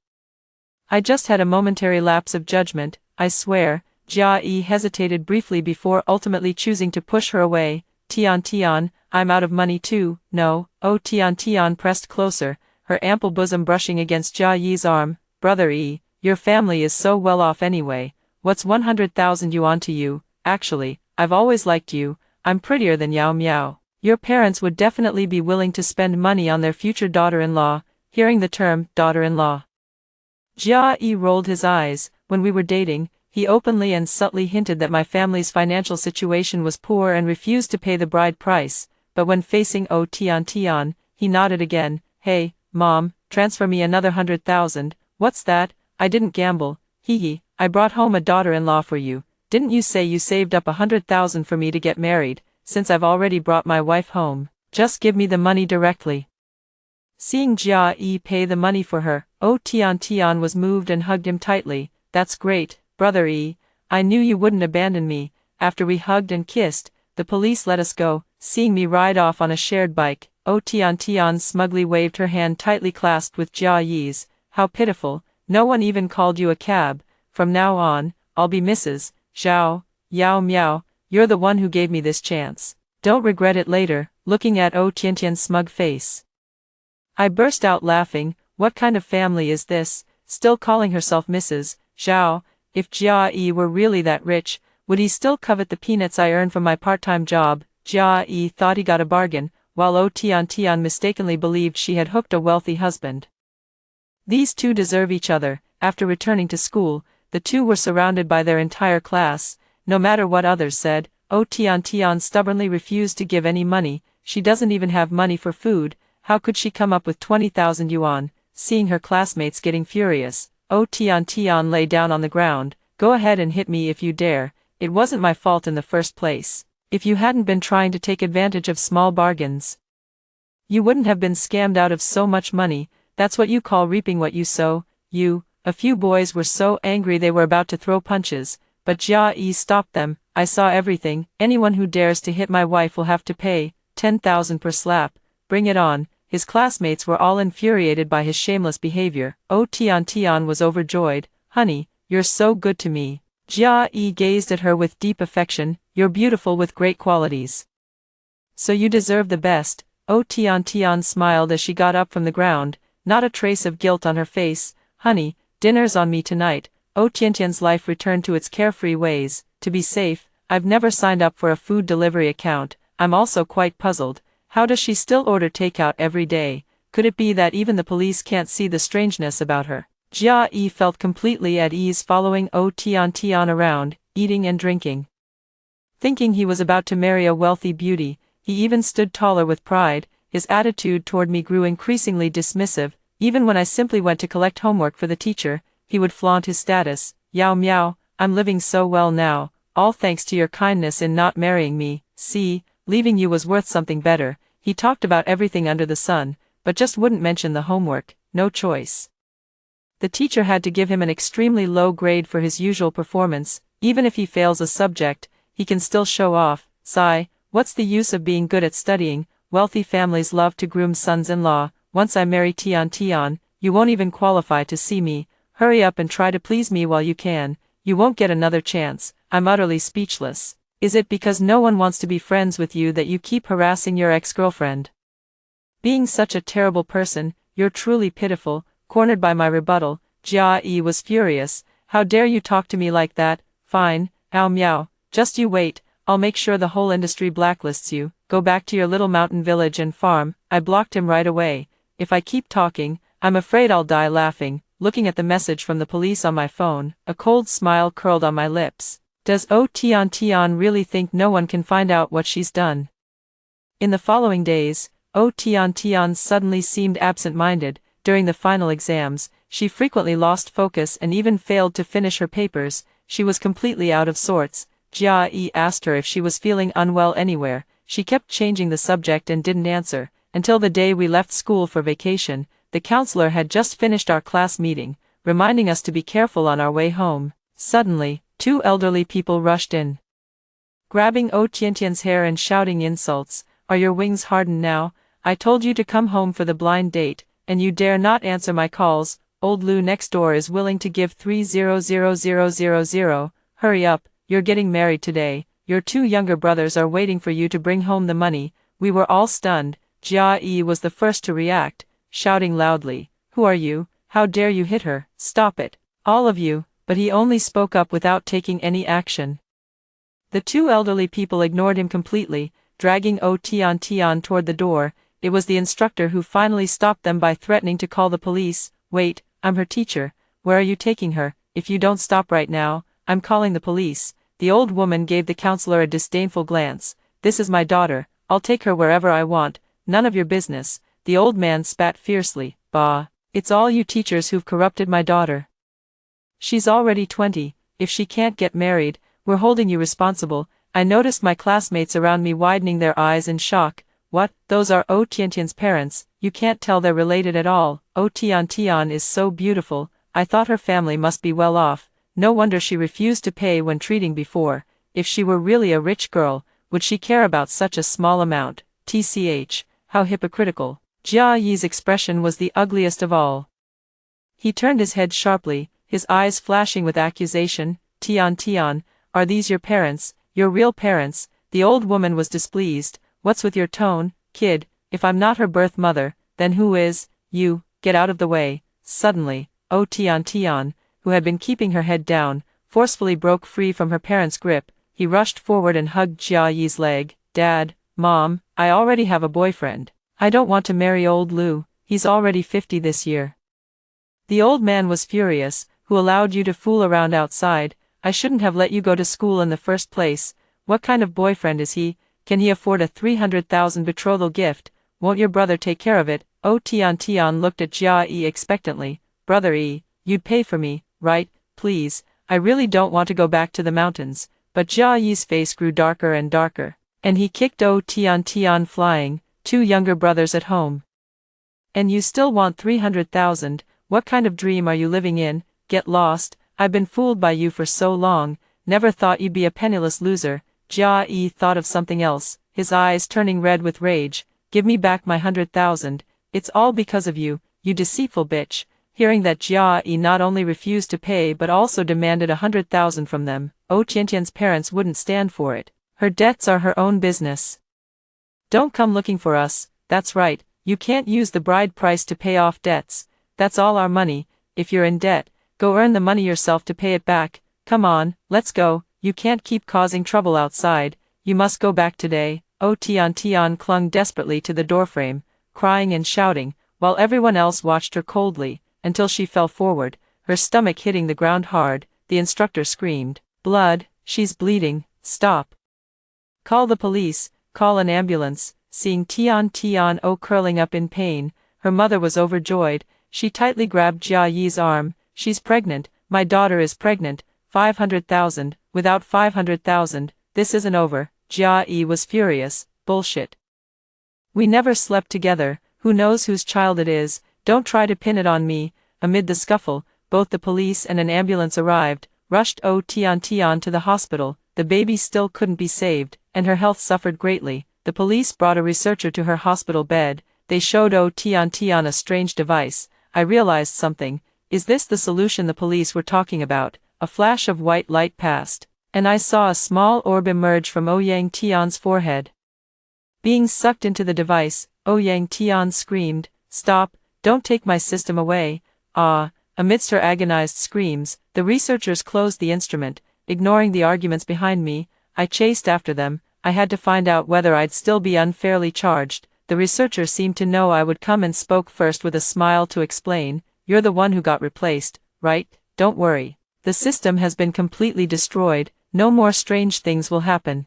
I just had a momentary lapse of judgment, I swear." Jia Yi hesitated briefly before ultimately choosing to push her away. Tian, I'm out of money too, no." Oh Tian pressed closer, her ample bosom brushing against Jia Yi's arm. "Brother Yi, your family is so well off anyway. What's 100,000 yuan to you? Actually, I've always liked you. I'm prettier than Yao Miao. Your parents would definitely be willing to spend money on their future daughter-in-law." Hearing the term, daughter-in-law, Jia Yi rolled his eyes. "When we were dating, he openly and subtly hinted that my family's financial situation was poor and refused to pay the bride price, but when facing Oh Tian, he nodded again. Hey, Mom, transfer me another 100,000, what's that? I didn't gamble, hee. I brought home a daughter-in-law for you. Didn't you say you saved up 100,000 for me to get married? Since I've already brought my wife home, just give me the money directly." Seeing Jia Yi pay the money for her, Oh Tian was moved and hugged him tightly. "That's great, Brother Yi. I knew you wouldn't abandon me." After we hugged and kissed, the police let us go. Seeing me ride off on a shared bike, Oh Tian smugly waved her hand tightly clasped with Jia Yi's. "How pitiful, no one even called you a cab. From now on, I'll be Mrs. Zhao. Yao Miao, you're the one who gave me this chance. Don't regret it later." Looking at Oh Tian's smug face, I burst out laughing. What kind of family is this, still calling herself Mrs. Zhao? If Jia Yi were really that rich, would he still covet the peanuts I earn from my part-time job? Jia Yi thought he got a bargain, while Oh Tian mistakenly believed she had hooked a wealthy husband. These two deserve each other. After returning to school, the two were surrounded by their entire class. No matter what others said, Oh Tian stubbornly refused to give any money. She doesn't even have money for food. How could she come up with 20,000 yuan? Seeing her classmates getting furious, Oh Tian lay down on the ground. "Go ahead and hit me if you dare. It wasn't my fault in the first place. If you hadn't been trying to take advantage of small bargains, you wouldn't have been scammed out of so much money. That's what you call reaping what you sow, you." A few boys were so angry they were about to throw punches, but Jia Yi stopped them. "I saw everything. Anyone who dares to hit my wife will have to pay 10,000 per slap. Bring it on." His classmates were all infuriated by his shameless behavior. Oh Tian was overjoyed. "Honey, you're so good to me." Jia Yi gazed at her with deep affection. "You're beautiful with great qualities. So you deserve the best." Oh Tian smiled as she got up from the ground, not a trace of guilt on her face. "Honey, dinner's on me tonight." Oh Tian's life returned to its carefree ways. To be safe, I've never signed up for a food delivery account. I'm also quite puzzled. How does she still order takeout every day? Could it be that even the police can't see the strangeness about her? Jia Yi felt completely at ease following Oh Tian around, eating and drinking. Thinking he was about to marry a wealthy beauty, he even stood taller with pride. His attitude toward me grew increasingly dismissive. Even when I simply went to collect homework for the teacher, he would flaunt his status. "Yao Miao, I'm living so well now, all thanks to your kindness in not marrying me. See, leaving you was worth something better." He talked about everything under the sun, but just wouldn't mention the homework. No choice. The teacher had to give him an extremely low grade for his usual performance. Even if he fails a subject, he can still show off. Sigh, what's the use of being good at studying? Wealthy families love to groom sons-in-law. Once I marry Tian, you won't even qualify to see me. Hurry up and try to please me while you can. You won't get another chance. I'm utterly speechless. Is it because no one wants to be friends with you that you keep harassing your ex-girlfriend? Being such a terrible person, you're truly pitiful." Cornered by my rebuttal, Jia Yi was furious. "How dare you talk to me like that? Fine, Yao Miao, just you wait, I'll make sure the whole industry blacklists you. Go back to your little mountain village and farm." I blocked him right away. If I keep talking, I'm afraid I'll die laughing. Looking at the message from the police on my phone, a cold smile curled on my lips. Does Oh Tian really think no one can find out what she's done? In the following days, Oh Tian suddenly seemed absent-minded. during the final exams, she frequently lost focus and even failed to finish her papers. She was completely out of sorts. Jia Yi asked her if she was feeling unwell anywhere. She kept changing the subject and didn't answer, until the day we left school for vacation. The counselor had just finished our class meeting, reminding us to be careful on our way home. Suddenly, two elderly people rushed in, grabbing Oh Tiantian's hair and shouting insults. "Are your wings hardened now? I told you to come home for the blind date, and you dare not answer my calls. Old Lu next door is willing to give 300,000. Hurry up, you're getting married today. Your two younger brothers are waiting for you to bring home the money." We were all stunned. Jia Yi was the first to react, shouting loudly, "Who are you? How dare you hit her? Stop it, all of you!" But he only spoke up without taking any action. The two elderly people ignored him completely, dragging Oh Tian toward the door. It was the instructor who finally stopped them by threatening to call the police. "Wait, I'm her teacher. Where are you taking her? If you don't stop right now, I'm calling the police." The old woman gave the counselor a disdainful glance. "This is my daughter. I'll take her wherever I want. None of your business." The old man spat fiercely. "Bah, it's all you teachers who've corrupted my daughter. She's already 20, if she can't get married, we're holding you responsible." I noticed my classmates around me widening their eyes in shock. "What? Those are Oh Tiantian's parents? You can't tell they're related at all. Oh Tian is so beautiful. I thought her family must be well off. No wonder she refused to pay when treating before. If she were really a rich girl, would she care about such a small amount? TCH, how hypocritical." Jia Yi's expression was the ugliest of all. He turned his head sharply, his eyes flashing with accusation. Tian, are these your parents, your real parents?" The old woman was displeased. "What's with your tone, kid? If I'm not her birth mother, then who is? You, get out of the way." Suddenly, Oh Tian, who had been keeping her head down, forcefully broke free from her parents' grip. He rushed forward and hugged Jia Yi's leg. "Dad, Mom, I already have a boyfriend. I don't want to marry old Lu, he's already 50 this year." The old man was furious. "Who allowed you to fool around outside? I shouldn't have let you go to school in the first place. What kind of boyfriend is he? Can he afford a 300,000 betrothal gift? Won't your brother take care of it?" Oh Tian looked at Jia Yi expectantly. "Brother Yi, you'd pay for me, right? Please, I really don't want to go back to the mountains." But Jia Yi's face grew darker and darker, and he kicked Oh Tian flying. "Two younger brothers at home, and you still want 300,000? What kind of dream are you living in? Get lost. I've been fooled by you for so long. Never thought you'd be a penniless loser." Jia Yi thought of something else, his eyes turning red with rage. "Give me back my 100,000. It's all because of you, you deceitful bitch." Hearing that Jia Yi not only refused to pay but also demanded 100,000 from them, Oh Tiantian's parents wouldn't stand for it. "Her debts are her own business. Don't come looking for us." "That's right, you can't use the bride price to pay off debts. That's all our money. If you're in debt, go earn the money yourself to pay it back. Come on, let's go. You can't keep causing trouble outside. You must go back today." Oh Tian clung desperately to the doorframe, crying and shouting, while everyone else watched her coldly, until she fell forward, her stomach hitting the ground hard. The instructor screamed, "Blood, she's bleeding, stop. Call the police, call an ambulance." Seeing Tian curling up in pain, her mother was overjoyed. She tightly grabbed Jia Yi's arm. "She's pregnant, my daughter is pregnant. 500,000, without 500,000, this isn't over." Jia Yi was furious. "Bullshit. We never slept together, who knows whose child it is, don't try to pin it on me." Amid the scuffle, both the police and an ambulance arrived, rushed Oh Tian to the hospital. The baby still couldn't be saved, and her health suffered greatly. The police brought a researcher to her hospital bed. They showed Oh Tian a strange device. I realized something. Is this the solution the police were talking about? A flash of white light passed, and I saw a small orb emerge from Oh Yang Tian's forehead. Being sucked into the device, Oh Yang Tian screamed, "Stop, don't take my system away." "Ah." Amidst her agonized screams, the researchers closed the instrument. Ignoring the arguments behind me, I chased after them. I had to find out whether I'd still be unfairly charged. The researcher seemed to know I would come and spoke first with a smile to explain. "You're the one who got replaced, right? Don't worry. The system has been completely destroyed, no more strange things will happen."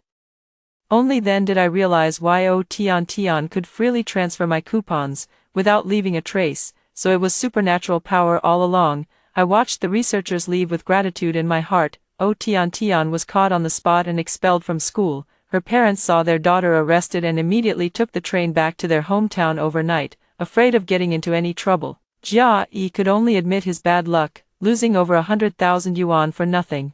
Only then did I realize why Oh Tian could freely transfer my coupons, without leaving a trace. so it was supernatural power all along. I watched the researchers leave with gratitude in my heart. Oh, Tian Tian was caught on the spot and expelled from school. Her parents saw their daughter arrested and immediately took the train back to their hometown overnight, afraid of getting into any trouble. Jia Yi could only admit his bad luck, losing over 100,000 yuan for nothing.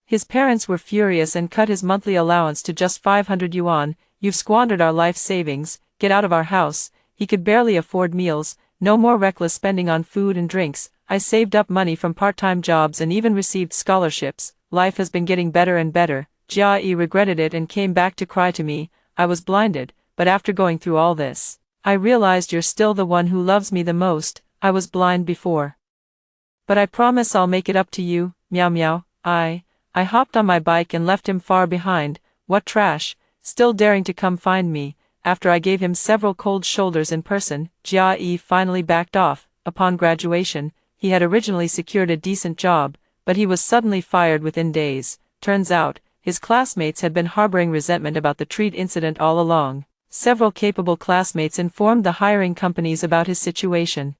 His parents were furious and cut his monthly allowance to just 500 yuan. You've squandered our life savings, get out of our house. He could barely afford meals, no more reckless spending on food and drinks. I saved up money from part-time jobs and even received scholarships. Life has been getting better and better. Jia Yi regretted it and came back to cry to me. I was blinded, but after going through all this, I realized you're still the one who loves me the most. I was blind before, but I promise I'll make it up to you. Meow meow. I hopped on my bike and left him far behind. What trash, still daring to come find me. After I gave him several cold shoulders in person, Jia Yi finally backed off. Upon graduation, he had originally secured a decent job, but he was suddenly fired within days. Turns out, his classmates had been harboring resentment about the treat incident all along. Several capable classmates informed the hiring companies about his situation.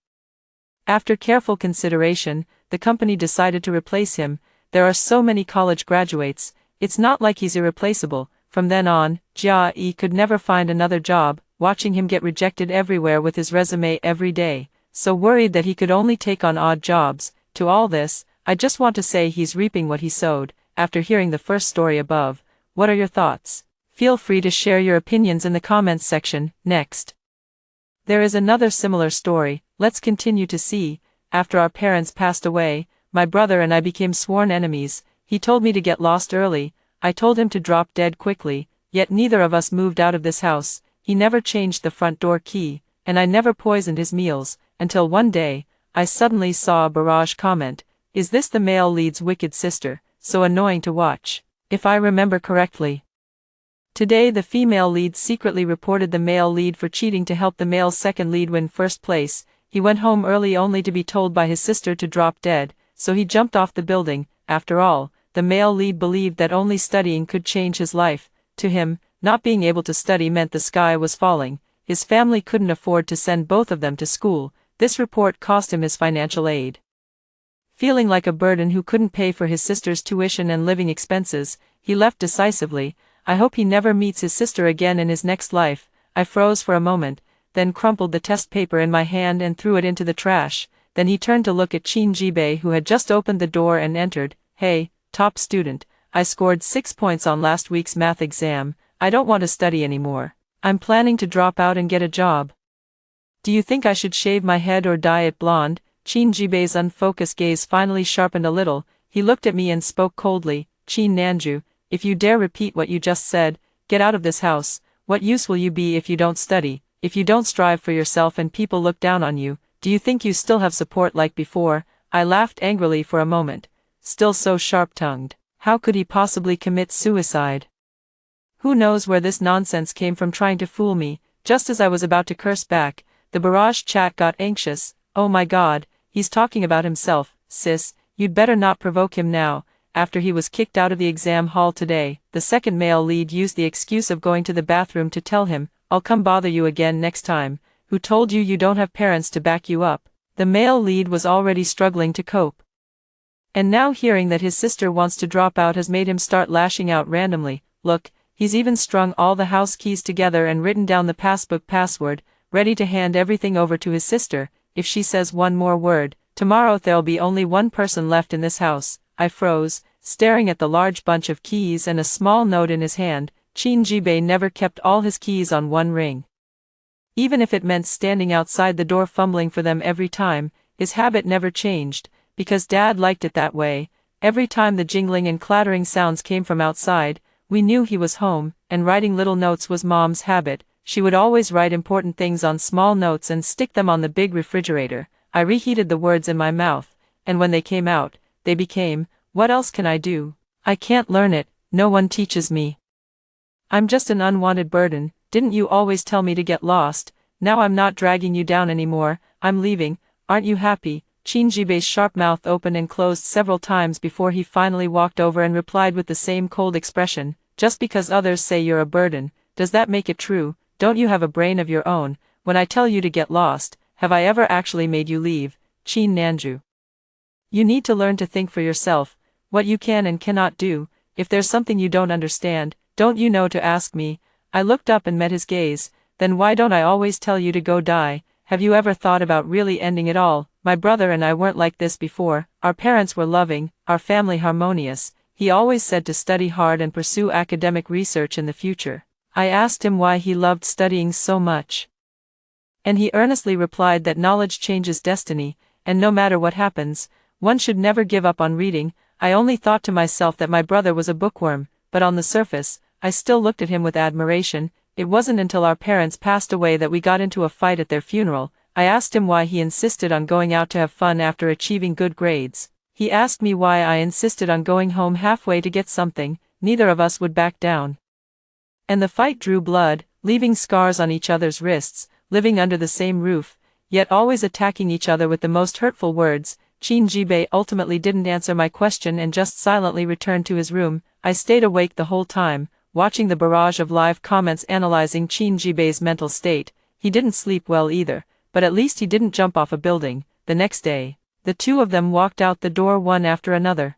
After careful consideration, the company decided to replace him. There are so many college graduates, it's not like he's irreplaceable. From then on, Jia Yi could never find another job, watching him get rejected everywhere with his resume every day, so worried that he could only take on odd jobs. To all this, I just want to say he's reaping what he sowed. After hearing the first story above, what are your thoughts? Feel free to share your opinions in the comments section. Next, there is another similar story. Let's continue to see. After our parents passed away, my brother and I became sworn enemies. He told me to get lost early. I told him to drop dead quickly, yet neither of us moved out of this house. He never changed the front door key, and I never poisoned his meals, until one day, I suddenly saw a barrage comment. Is this the male lead's wicked sister? So annoying to watch. If I remember correctly, today the female lead secretly reported the male lead for cheating to help the male second lead win first place. He went home early only to be told by his sister to drop dead, so he jumped off the building. After all, the male lead believed that only studying could change his life. To him, not being able to study meant the sky was falling. His family couldn't afford to send both of them to school. This report cost him his financial aid. Feeling like a burden who couldn't pay for his sister's tuition and living expenses, he left decisively. I hope he never meets his sister again in his next life. I froze for a moment, then crumpled the test paper in my hand and threw it into the trash. Then he turned to look at Qin Jibei, who had just opened the door and entered. Hey, top student, I scored 6 points on last week's math exam. I don't want to study anymore. I'm planning to drop out and get a job. Do you think I should shave my head or dye it blonde? Qin Jibei's unfocused gaze finally sharpened a little. He looked at me and spoke coldly. Qin Nanju, if you dare repeat what you just said, get out of this house. What use will you be if you don't study, if you don't strive for yourself and people look down on you? Do you think you still have support like before? I laughed angrily for a moment. Still so sharp-tongued. How could he possibly commit suicide? Who knows where this nonsense came from, trying to fool me? Just as I was about to curse back, the barrage chat got anxious. Oh my god, he's talking about himself. Sis, you'd better not provoke him now. After he was kicked out of the exam hall today, the second male lead used the excuse of going to the bathroom to tell him, I'll come bother you again next time. Who told you you don't have parents to back you up? The male lead was already struggling to cope. And now hearing that his sister wants to drop out has made him start lashing out randomly. Look, he's even strung all the house keys together and written down the passbook password, ready to hand everything over to his sister. If she says one more word, tomorrow there'll be only one person left in this house. I froze, staring at the large bunch of keys and a small note in his hand. Qin Jibei never kept all his keys on one ring. Even if it meant standing outside the door fumbling for them every time, his habit never changed, because Dad liked it that way. Every time the jingling and clattering sounds came from outside, we knew he was home, and writing little notes was Mom's habit. She would always write important things on small notes and stick them on the big refrigerator. I reheated the words in my mouth, and when they came out, they became, what else can I do? I can't learn it, no one teaches me. I'm just an unwanted burden. Didn't you always tell me to get lost? Now I'm not dragging you down anymore, I'm leaving. Aren't you happy? Qin Jibei's sharp mouth opened and closed several times before he finally walked over and replied with the same cold expression. Just because others say you're a burden, does that make it true? Don't you have a brain of your own? When I tell you to get lost, have I ever actually made you leave, Chin Nanju? You need to learn to think for yourself, what you can and cannot do. If there's something you don't understand, don't you know to ask me. I looked up and met his gaze. Then why don't I always tell you to go die? Have you ever thought about really ending it all? My brother and I weren't like this before. Our parents were loving, our family harmonious. He always said to study hard and pursue academic research in the future. I asked him why he loved studying so much. And he earnestly replied that knowledge changes destiny, and no matter what happens, one should never give up on reading. I only thought to myself that my brother was a bookworm, but on the surface, I still looked at him with admiration. It wasn't until our parents passed away that we got into a fight at their funeral. I asked him why he insisted on going out to have fun after achieving good grades. He asked me why I insisted on going home halfway to get something. Neither of us would back down. And the fight drew blood, leaving scars on each other's wrists, living under the same roof, yet always attacking each other with the most hurtful words. Chin Jibei ultimately didn't answer my question and just silently returned to his room. I stayed awake the whole time, watching the barrage of live comments analyzing Chin Jibei's mental state. He didn't sleep well either, but at least he didn't jump off a building. The next day, the two of them walked out the door one after another,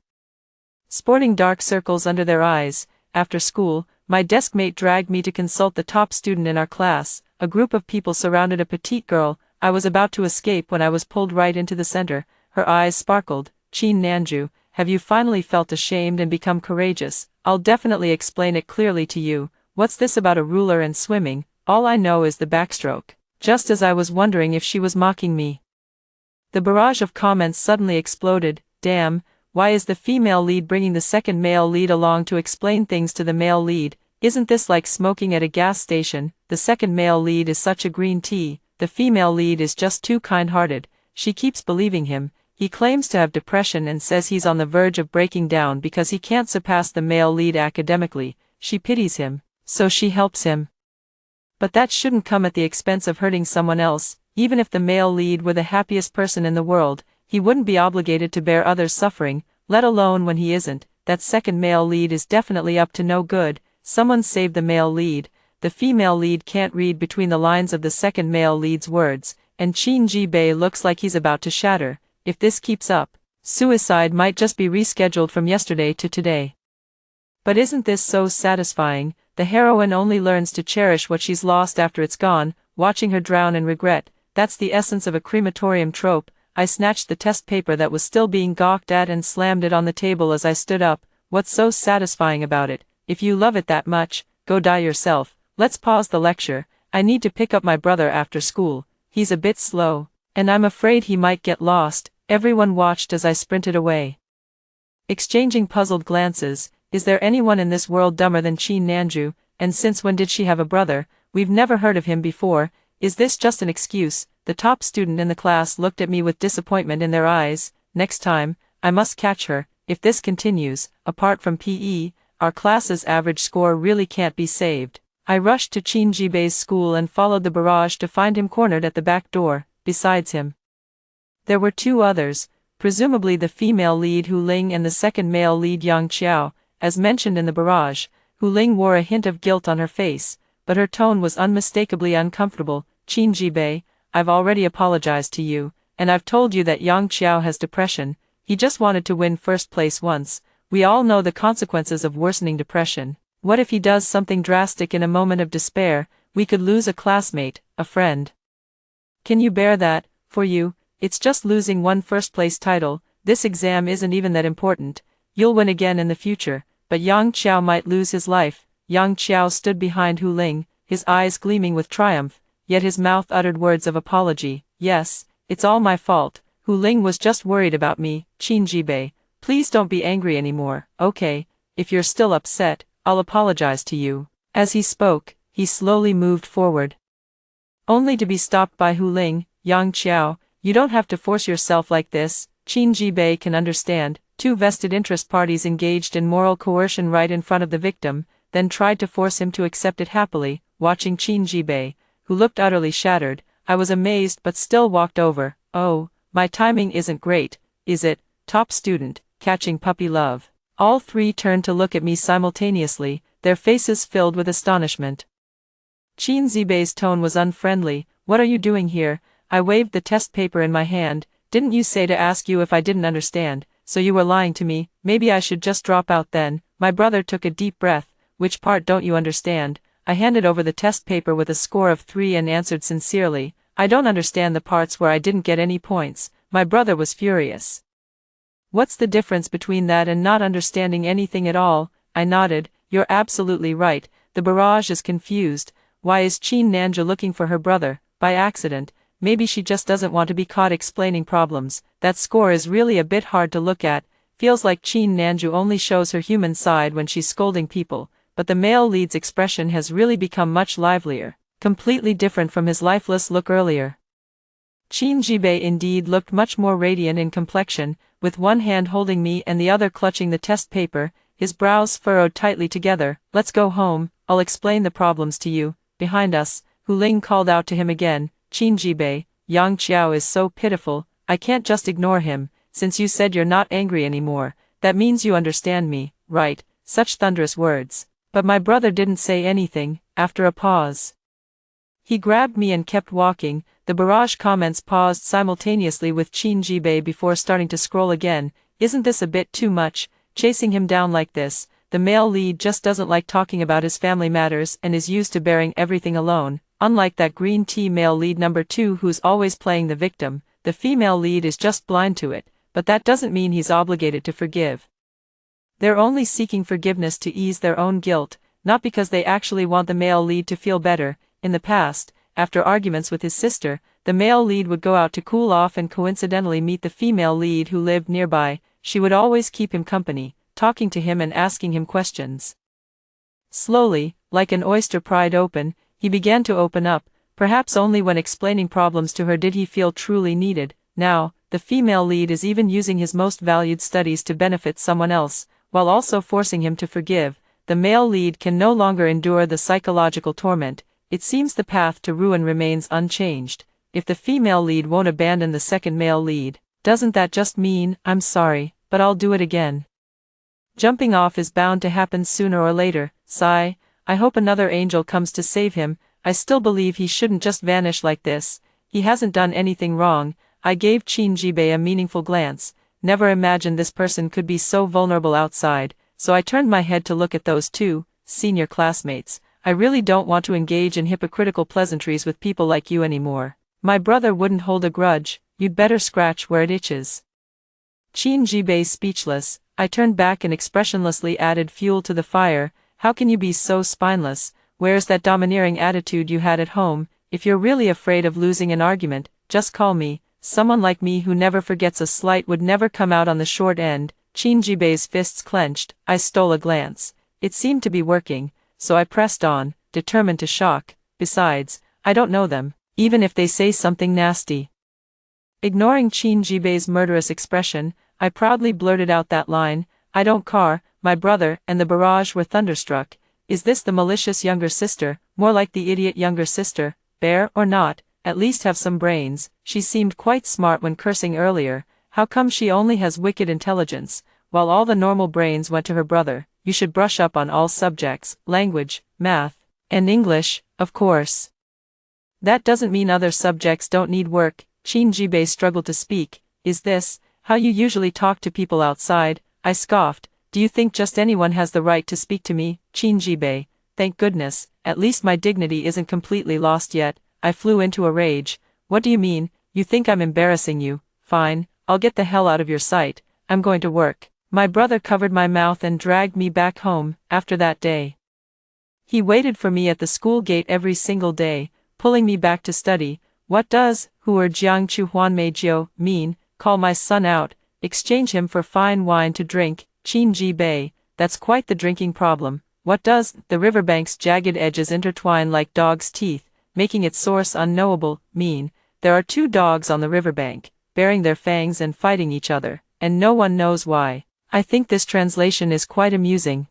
sporting dark circles under their eyes. After school, my deskmate dragged me to consult the top student in our class. A group of people surrounded a petite girl. I was about to escape when I was pulled right into the center. Her eyes sparkled. Chin Nanju, have you finally felt ashamed and become courageous? I'll definitely explain it clearly to you. What's this about a ruler and swimming? All I know is the backstroke. Just as I was wondering if she was mocking me, the barrage of comments suddenly exploded. Damn, why is the female lead bringing the second male lead along to explain things to the male lead? Isn't this like smoking at a gas station? The second male lead is such a green tea. The female lead is just too kind-hearted. She keeps believing him. He claims to have depression and says he's on the verge of breaking down because he can't surpass the male lead academically. She pities him, so she helps him. But that shouldn't come at the expense of hurting someone else. Even if the male lead were the happiest person in the world, he wouldn't be obligated to bear others' suffering, let alone when he isn't. That second male lead is definitely up to no good. Someone save the male lead. The female lead can't read between the lines of the second male lead's words, and Chin Jibei looks like he's about to shatter. If this keeps up, suicide might just be rescheduled from yesterday to today. But isn't this so satisfying? The heroine only learns to cherish what she's lost after it's gone, watching her drown in regret. That's the essence of a crematorium trope. I snatched the test paper that was still being gawked at and slammed it on the table as I stood up. What's so satisfying about it? If you love it that much, go die yourself. Let's pause the lecture. I need to pick up my brother after school. He's a bit slow, and I'm afraid he might get lost. Everyone watched as I sprinted away, exchanging puzzled glances. Is there anyone in this world dumber than Chin Nanju? And since when did she have a brother? We've never heard of him before. Is this just an excuse? The top student in the class looked at me with disappointment in their eyes. Next time, I must catch her. If this continues, apart from PE, our class's average score really can't be saved. I rushed to Chin Jibei's school and followed the barrage to find him cornered at the back door. Besides him, there were two others, presumably the female lead Hu Ling and the second male lead Yang Qiao. As mentioned in the barrage, Hu Ling wore a hint of guilt on her face, but her tone was unmistakably uncomfortable. Chin Jibei, I've already apologized to you, and I've told you that Yang Qiao has depression. He just wanted to win first place once. We all know the consequences of worsening depression. What if he does something drastic in a moment of despair? We could lose a classmate, a friend. Can you bear that? For you, it's just losing one first-place title. This exam isn't even that important. You'll win again in the future, but Yang Qiao might lose his life. Yang Qiao stood behind Hu Ling, his eyes gleaming with triumph, yet his mouth uttered words of apology. Yes, it's all my fault. Hu Ling was just worried about me. Chin Jibei, please don't be angry anymore. Okay, if you're still upset, I'll apologize to you. As he spoke, he slowly moved forward, only to be stopped by Hu Ling. Yang Qiao, you don't have to force yourself like this. Chin Jibei can understand. Two vested interest parties engaged in moral coercion right in front of the victim, then tried to force him to accept it happily. Watching Chin Jibei, who looked utterly shattered, I was amazed but still walked over. Oh, my timing isn't great, is it? Top student, catching puppy love. All three turned to look at me simultaneously, their faces filled with astonishment. Chin Jibei's tone was unfriendly. What are you doing here? I waved the test paper in my hand. Didn't you say to ask you if I didn't understand? So you were lying to me. Maybe I should just drop out then. My brother took a deep breath. Which part don't you understand? I handed over the test paper with a score of 3 and answered sincerely. I don't understand the parts where I didn't get any points. My brother was furious. What's the difference between that and not understanding anything at all? I nodded. You're absolutely right. The barrage is confused. Why is Chin Nanju looking for her brother? By accident. Maybe she just doesn't want to be caught explaining problems. That score is really a bit hard to look at. Feels like Chin Nanju only shows her human side when she's scolding people, but the male lead's expression has really become much livelier, completely different from his lifeless look earlier. Chin Jibei indeed looked much more radiant in complexion, with one hand holding me and the other clutching the test paper, his brows furrowed tightly together. Let's go home, I'll explain the problems to you. Behind us, Hu Ling called out to him again. Chin Jibei, Yang Qiao is so pitiful, I can't just ignore him. Since you said you're not angry anymore, that means you understand me, right? Such thunderous words. But my brother didn't say anything. After a pause, he grabbed me and kept walking. The barrage comments paused simultaneously with Chin Jibei before starting to scroll again. Isn't this a bit too much, chasing him down like this? The male lead just doesn't like talking about his family matters and is used to bearing everything alone. Unlike that green tea male lead number 2 who's always playing the victim, the female lead is just blind to it, but that doesn't mean he's obligated to forgive. They're only seeking forgiveness to ease their own guilt, not because they actually want the male lead to feel better. In the past, after arguments with his sister, the male lead would go out to cool off and coincidentally meet the female lead who lived nearby. She would always keep him company, talking to him and asking him questions. Slowly, like an oyster pried open, he began to open up. Perhaps only when explaining problems to her did he feel truly needed. Now, the female lead is even using his most valued studies to benefit someone else, while also forcing him to forgive. The male lead can no longer endure the psychological torment. It seems the path to ruin remains unchanged. If the female lead won't abandon the second male lead, doesn't that just mean, I'm sorry, but I'll do it again? Jumping off is bound to happen sooner or later. Sigh. I hope another angel comes to save him. I still believe he shouldn't just vanish like this. He hasn't done anything wrong. I gave Chin Jibei a meaningful glance. Never imagined this person could be so vulnerable outside, so I turned my head to look at those two senior classmates. I really don't want to engage in hypocritical pleasantries with people like you anymore. My brother wouldn't hold a grudge. You'd better scratch where it itches. Chin Jibei speechless. I turned back and expressionlessly added fuel to the fire. How can you be so spineless? Where's that domineering attitude you had at home? If you're really afraid of losing an argument, just call me. Someone like me who never forgets a slight would never come out on the short end. Chin Jibei's fists clenched. I stole a glance. It seemed to be working, so I pressed on, determined to shock. Besides, I don't know them, even if they say something nasty. Ignoring Chin Jibei's murderous expression, I proudly blurted out that line. I don't care. My brother and the barrage were thunderstruck. Is this the malicious younger sister? More like the idiot younger sister. Bear or not, at least have some brains. She seemed quite smart when cursing earlier. How come she only has wicked intelligence, while all the normal brains went to her brother? You should brush up on all subjects, language, math, and English, of course. That doesn't mean other subjects don't need work. Chin Jibei struggled to speak. Is this how you usually talk to people outside? I scoffed. Do you think just anyone has the right to speak to me? Chin Jibei, thank goodness, at least my dignity isn't completely lost yet. I flew into a rage. What do you mean? You think I'm embarrassing you? Fine, I'll get the hell out of your sight. I'm going to work. My brother covered my mouth and dragged me back home. After that day, he waited for me at the school gate every single day, pulling me back to study. What does Huer Jiang Chu Huan Mei Jiu mean? Call my son out, exchange him for fine wine to drink. Chin Jibei, that's quite the drinking problem. What does the riverbank's jagged edges intertwine like dog's teeth, making its source unknowable, mean? There are two dogs on the riverbank, baring their fangs and fighting each other, and no one knows why. I think this translation is quite amusing.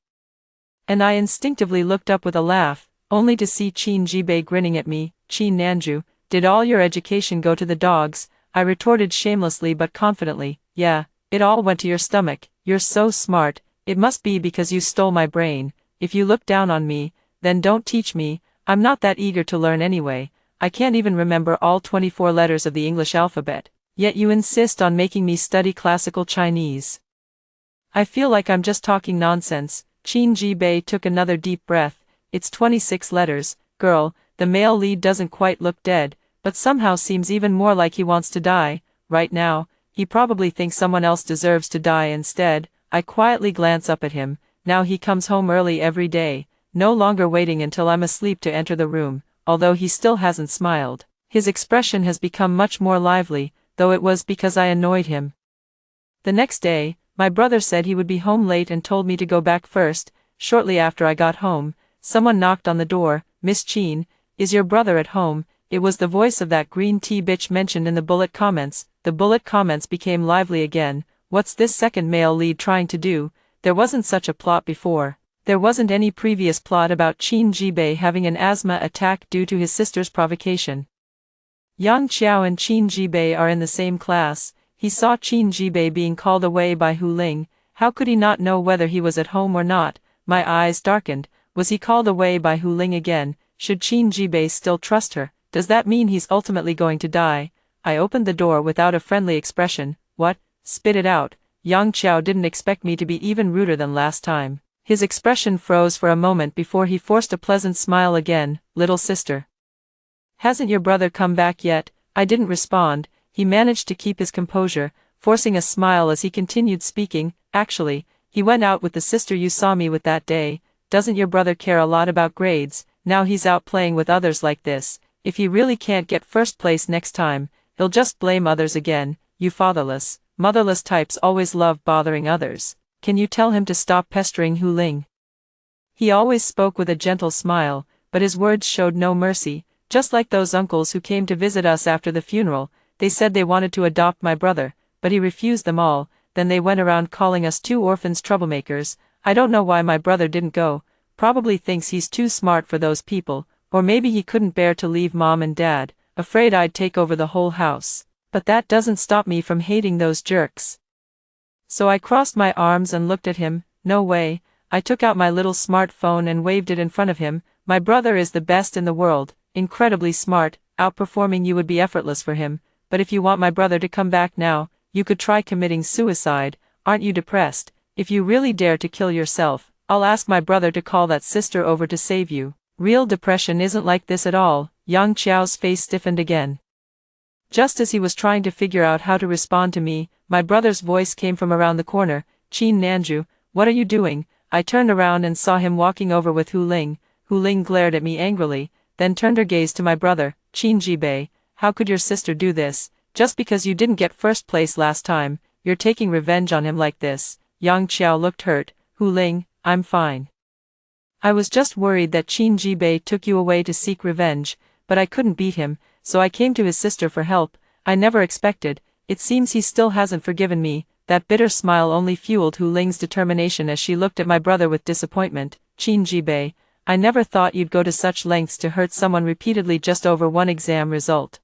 And I instinctively looked up with a laugh, only to see Chin Jibei grinning at me. Chin Nanju, did all your education go to the dogs? I retorted shamelessly but confidently. Yeah, it all went to your stomach. You're so smart. It must be because you stole my brain. If you look down on me, then don't teach me. I'm not that eager to learn anyway. I can't even remember all 24 letters of the English alphabet, yet you insist on making me study classical Chinese. I feel like I'm just talking nonsense. Qin Jibei took another deep breath. It's 26 letters, girl. The male lead doesn't quite look dead, but somehow seems even more like he wants to die. Right now, he probably thinks someone else deserves to die instead. I quietly glance up at him. Now he comes home early every day, no longer waiting until I'm asleep to enter the room, although he still hasn't smiled. His expression has become much more lively, though it was because I annoyed him. The next day, my brother said he would be home late and told me to go back first. Shortly after I got home, someone knocked on the door. Miss Chin, is your brother at home? It was the voice of that green tea bitch mentioned in the bullet comments. The bullet comments became lively again. What's this second male lead trying to do? There wasn't such a plot before. There wasn't any previous plot about Qin Jibei having an asthma attack due to his sister's provocation. Yang Qiao and Qin Jibei are in the same class. He saw Qin Jibei being called away by Hu Ling. How could he not know whether he was at home or not? My eyes darkened. Was he called away by Hu Ling again? Should Qin Jibei still trust her? Does that mean he's ultimately going to die? I opened the door without a friendly expression. What? Spit it out. Yang Qiao didn't expect me to be even ruder than last time. His expression froze for a moment before he forced a pleasant smile again. Little sister. Hasn't your brother come back yet? I didn't respond. He managed to keep his composure, forcing a smile as he continued speaking. Actually, he went out with the sister you saw me with that day. Doesn't your brother care a lot about grades? Now he's out playing with others like this. If he really can't get first place next time, he'll just blame others again. You fatherless, motherless types always love bothering others. Can you tell him to stop pestering Hu Ling? He always spoke with a gentle smile, but his words showed no mercy. Just like those uncles who came to visit us after the funeral, they said they wanted to adopt my brother, but he refused them all. Then they went around calling us two orphans troublemakers. I don't know why my brother didn't go. Probably thinks he's too smart for those people, or maybe he couldn't bear to leave mom and dad, afraid I'd take over the whole house. But that doesn't stop me from hating those jerks. So I crossed my arms and looked at him. No way. I took out my little smartphone and waved it in front of him. My brother is the best in the world, incredibly smart, outperforming you would be effortless for him. But if you want my brother to come back now, you could try committing suicide. Aren't you depressed? If you really dare to kill yourself, I'll ask my brother to call that sister over to save you. Real depression isn't like this at all. Yang Qiao's face stiffened again. Just as he was trying to figure out how to respond to me, my brother's voice came from around the corner. Qin Nanju, what are you doing? I turned around and saw him walking over with Hu Ling. Hu Ling glared at me angrily, then turned her gaze to my brother. Qin Jibei, how could your sister do this? Just because you didn't get first place last time, you're taking revenge on him like this. Yang Qiao looked hurt. Hu Ling, I'm fine. I was just worried that Qin Jibei took you away to seek revenge, but I couldn't beat him, so I came to his sister for help. I never expected. It seems he still hasn't forgiven me. That bitter smile only fueled Hu Ling's determination as she looked at my brother with disappointment. Qin Jibei, I never thought you'd go to such lengths to hurt someone repeatedly just over one exam result.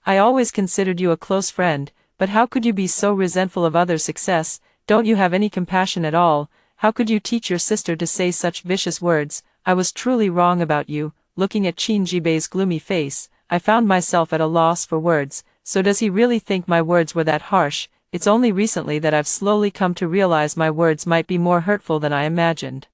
I always considered you a close friend, but how could you be so resentful of others' success? Don't you have any compassion at all? How could you teach your sister to say such vicious words? I was truly wrong about you. Looking at Qin Jibei's gloomy face, I found myself at a loss for words. So does he really think my words were that harsh? It's only recently that I've slowly come to realize my words might be more hurtful than I imagined.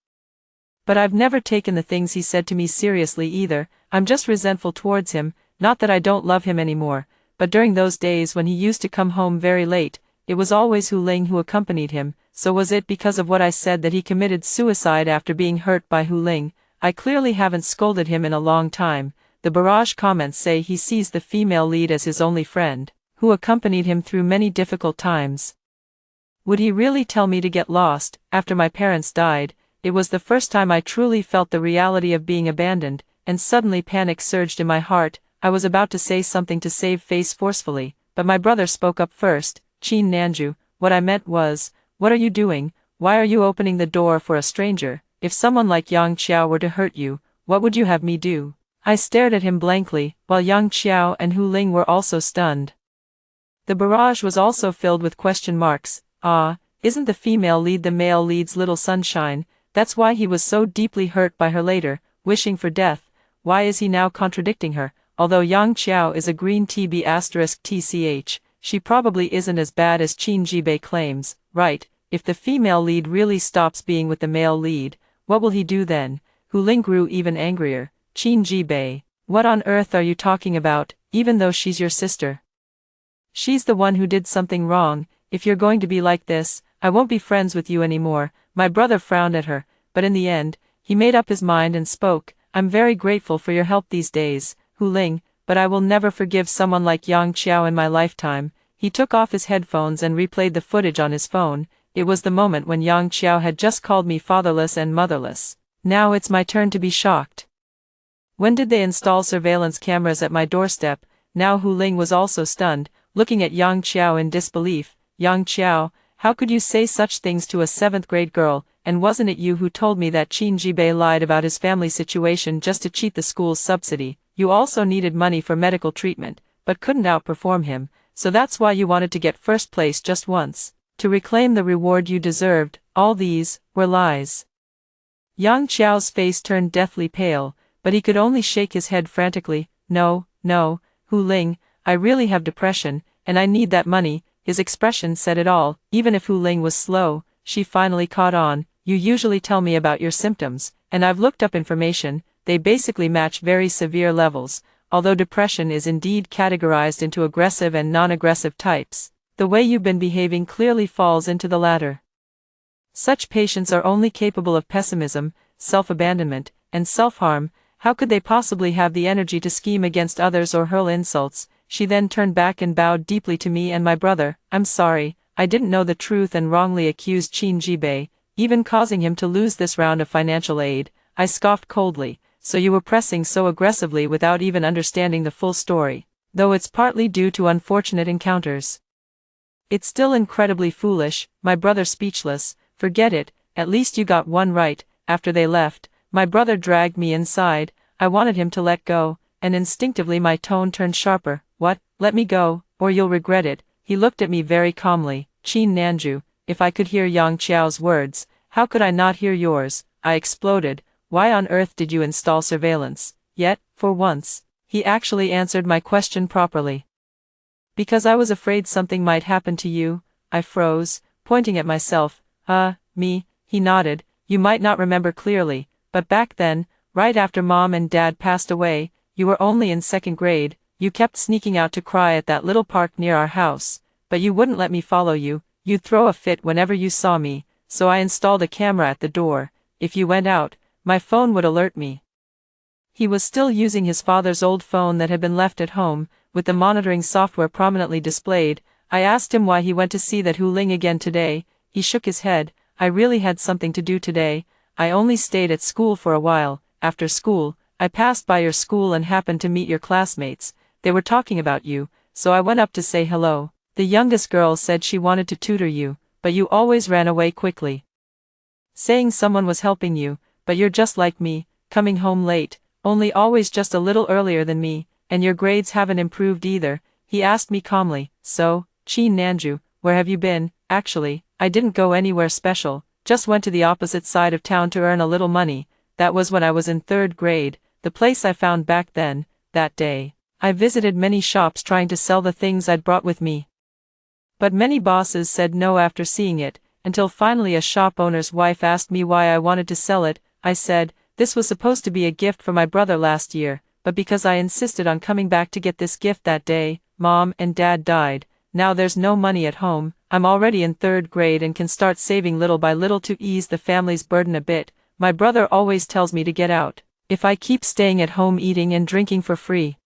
But I've never taken the things he said to me seriously either. I'm just resentful towards him, not that I don't love him anymore, but during those days when he used to come home very late, it was always Hu Ling who accompanied him. So was it because of what I said that he committed suicide after being hurt by Hu Ling? I clearly haven't scolded him in a long time. The barrage comments say he sees the female lead as his only friend, who accompanied him through many difficult times. Would he really tell me to get lost? After my parents died, it was the first time I truly felt the reality of being abandoned, and suddenly panic surged in my heart. I was about to say something to save face forcefully, but my brother spoke up first. Qin Nanju, what I meant was, what are you doing? Why are you opening the door for a stranger? If someone like Yang Qiao were to hurt you, what would you have me do? I stared at him blankly, while Yang Qiao and Hu Ling were also stunned. The barrage was also filled with question marks. Isn't the female lead the male lead's little sunshine? That's why he was so deeply hurt by her later, wishing for death. Why is he now contradicting her? although Yang Qiao is a green TB*TCH, she probably isn't as bad as Qin Jibei claims, right? If the female lead really stops being with the male lead, what will he do then? Hu Ling grew even angrier. Qin Jibei, what on earth are you talking about, even though she's your sister? She's the one who did something wrong. If you're going to be like this, I won't be friends with you anymore. My brother frowned at her, but in the end, he made up his mind and spoke. I'm very grateful for your help these days, Hu Ling, but I will never forgive someone like Yang Qiao in my lifetime. He took off his headphones and replayed the footage on his phone. It was the moment when Yang Qiao had just called me fatherless and motherless. Now it's my turn to be shocked. When did they install surveillance cameras at my doorstep? Now Hu Ling was also stunned, looking at Yang Qiao in disbelief. Yang Qiao, how could you say such things to a 7th grade girl, and wasn't it you who told me that Qin Jibei lied about his family situation just to cheat the school's subsidy? You also needed money for medical treatment, but couldn't outperform him, so that's why you wanted to get first place just once, to reclaim the reward you deserved. All these were lies. Yang Qiao's face turned deathly pale, but he could only shake his head frantically. No, Hu Ling, I really have depression, and I need that money. His expression said it all. Even if Hu Ling was slow, she finally caught on. You usually tell me about your symptoms, and I've looked up information. They basically match very severe levels, although depression is indeed categorized into aggressive and non-aggressive types. The way you've been behaving clearly falls into the latter. Such patients are only capable of pessimism, self-abandonment, and self-harm. How could they possibly have the energy to scheme against others or hurl insults? She then turned back and bowed deeply to me and my brother. I'm sorry, I didn't know the truth and wrongly accused Qin Jibei, even causing him to lose this round of financial aid. I scoffed coldly. So you were pressing so aggressively without even understanding the full story, though it's partly due to unfortunate encounters. It's still incredibly foolish. My brother speechless. Forget it, at least you got one right. After they left, my brother dragged me inside. I wanted him to let go, and instinctively my tone turned sharper. What? Let me go, or you'll regret it. He looked at me very calmly. Qin Nanju, if I could hear Yang Qiao's words, how could I not hear yours? I exploded. Why on earth did you install surveillance? Yet, for once, he actually answered my question properly. Because I was afraid something might happen to you. I froze, pointing at myself. Me, he nodded. You might not remember clearly, but back then, right after Mom and Dad passed away, you were only in 2nd grade, you kept sneaking out to cry at that little park near our house, but you wouldn't let me follow you. You'd throw a fit whenever you saw me, so I installed a camera at the door. If you went out, my phone would alert me. He was still using his father's old phone that had been left at home, with the monitoring software prominently displayed. I asked him why he went to see that Hu Ling again today. He shook his head. I really had something to do today. I only stayed at school for a while. After school, I passed by your school and happened to meet your classmates. They were talking about you, so I went up to say hello. The youngest girl said she wanted to tutor you, but you always ran away quickly, saying someone was helping you. But you're just like me, coming home late, only always just a little earlier than me, and your grades haven't improved either. He asked me calmly. So, Qin Nanju, where have you been? Actually, I didn't go anywhere special, just went to the opposite side of town to earn a little money. That was when I was in 3rd grade, the place I found back then. That day, I visited many shops trying to sell the things I'd brought with me. But many bosses said no after seeing it, until finally a shop owner's wife asked me why I wanted to sell it. I said, this was supposed to be a gift for my brother last year, but because I insisted on coming back to get this gift that day, Mom and Dad died. Now there's no money at home. I'm already in 3rd grade and can start saving little by little to ease the family's burden a bit. My brother always tells me to get out, if I keep staying at home eating and drinking for free.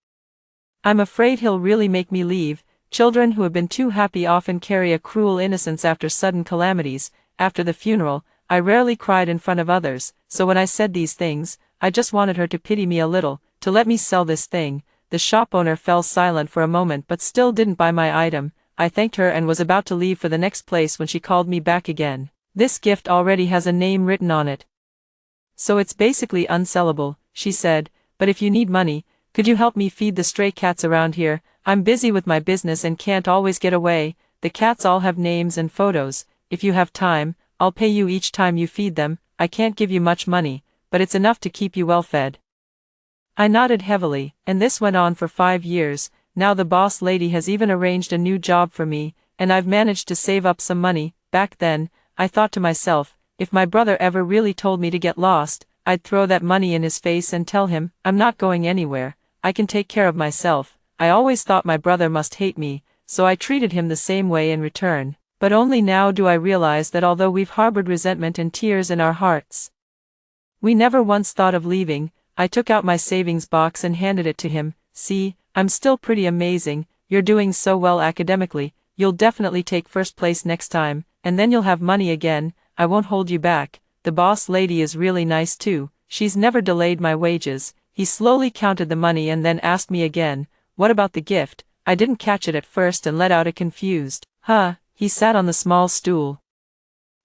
I'm afraid he'll really make me leave. Children who have been too happy often carry a cruel innocence after sudden calamities. After the funeral, I rarely cried in front of others, so when I said these things, I just wanted her to pity me a little, to let me sell this thing. The shop owner fell silent for a moment but still didn't buy my item. I thanked her and was about to leave for the next place when she called me back again. This gift already has a name written on it, so it's basically unsellable, she said, but if you need money, could you help me feed the stray cats around here? I'm busy with my business and can't always get away. The cats all have names and photos. If you have time, I'll pay you each time you feed them. I can't give you much money, but it's enough to keep you well fed. I nodded heavily, and this went on for 5 years. Now the boss lady has even arranged a new job for me, and I've managed to save up some money. Back then, I thought to myself, if my brother ever really told me to get lost, I'd throw that money in his face and tell him, I'm not going anywhere, I can take care of myself. I always thought my brother must hate me, so I treated him the same way in return. But only now do I realize that although we've harbored resentment and tears in our hearts, we never once thought of leaving. I took out my savings box and handed it to him. See, I'm still pretty amazing, you're doing so well academically, you'll definitely take first place next time, and then you'll have money again, I won't hold you back. The boss lady is really nice too, she's never delayed my wages. He slowly counted the money and then asked me again, what about the gift? I didn't catch it at first and let out a confused, huh. He sat on the small stool,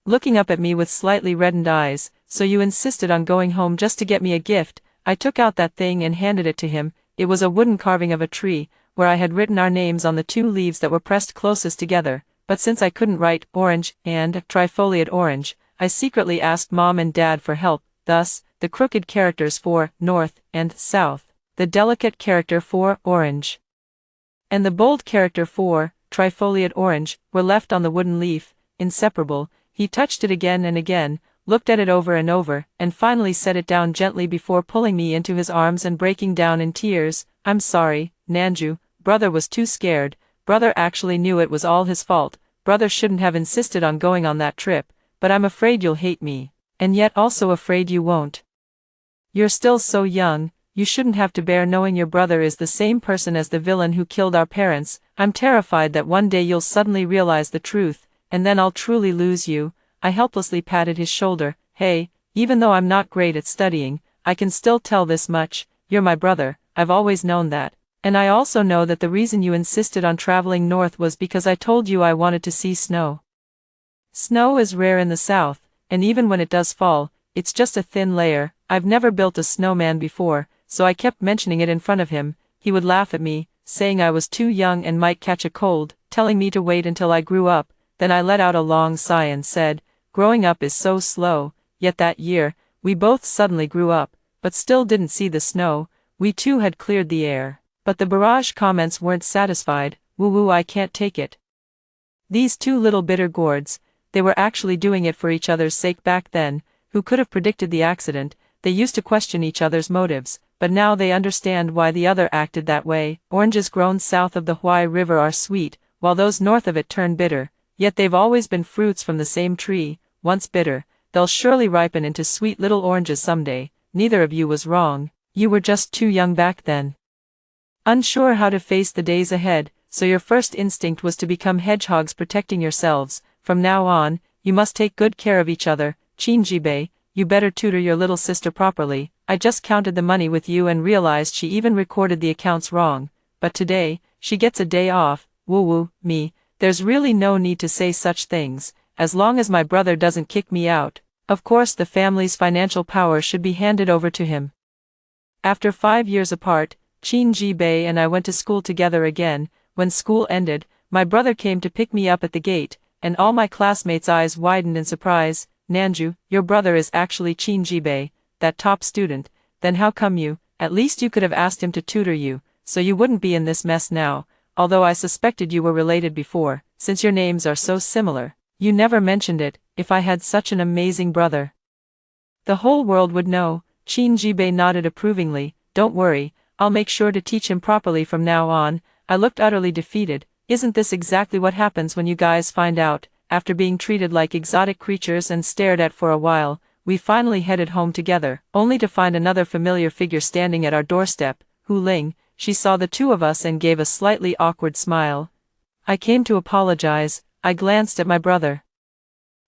looking up at me with slightly reddened eyes. So you insisted on going home just to get me a gift? I took out that thing and handed it to him. It was a wooden carving of a tree, where I had written our names on the 2 leaves that were pressed closest together, but since I couldn't write orange and trifoliate orange, I secretly asked Mom and Dad for help. Thus, the crooked characters for north and south, the delicate character for orange, and the bold character for trifoliate orange, were left on the wooden leaf, inseparable. He touched it again and again, looked at it over and over, and finally set it down gently before pulling me into his arms and breaking down in tears. I'm sorry, Nanju, brother was too scared. Brother actually knew it was all his fault. Brother shouldn't have insisted on going on that trip, but I'm afraid you'll hate me, and yet also afraid you won't. You're still so young, you shouldn't have to bear knowing your brother is the same person as the villain who killed our parents. I'm terrified that one day you'll suddenly realize the truth, and then I'll truly lose you. I helplessly patted his shoulder. Hey, even though I'm not great at studying, I can still tell this much, you're my brother, I've always known that. And I also know that the reason you insisted on traveling north was because I told you I wanted to see snow. Snow is rare in the south, and even when it does fall, it's just a thin layer. I've never built a snowman before, so I kept mentioning it in front of him. He would laugh at me, saying I was too young and might catch a cold, telling me to wait until I grew up. Then I let out a long sigh and said, growing up is so slow. Yet that year, we both suddenly grew up, but still didn't see the snow. We too had cleared the air. But the barrage comments weren't satisfied. Woo-woo, I can't take it. These 2 little bitter gourds, they were actually doing it for each other's sake back then. Who could have predicted the accident? They used to question each other's motives, but now they understand why the other acted that way. Oranges grown south of the Huai River are sweet, while those north of it turn bitter. Yet they've always been fruits from the same tree. Once bitter, they'll surely ripen into sweet little oranges someday. Neither of you was wrong. You were just too young back then, unsure how to face the days ahead, so your first instinct was to become hedgehogs protecting yourselves. From now on, you must take good care of each other. Chinjibe, you better tutor your little sister properly. I just counted the money with you and realized she even recorded the accounts wrong. But today, she gets a day off. Woo-woo, me, there's really no need to say such things, as long as my brother doesn't kick me out. Of course the family's financial power should be handed over to him. After 5 years apart, Chinjibe and I went to school together again. When school ended, my brother came to pick me up at the gate, and all my classmates' eyes widened in surprise. Nanju, your brother is actually Chinjibe, that top student. Then how come you? At least you could have asked him to tutor you, so you wouldn't be in this mess now, although I suspected you were related before, since your names are so similar. You never mentioned it. If I had such an amazing brother, the whole world would know. Chinjibe nodded approvingly. Don't worry, I'll make sure to teach him properly from now on. I looked utterly defeated. Isn't this exactly what happens when you guys find out? After being treated like exotic creatures and stared at for a while, we finally headed home together, only to find another familiar figure standing at our doorstep. Hu Ling. She saw the 2 of us and gave a slightly awkward smile. I came to apologize. I glanced at my brother,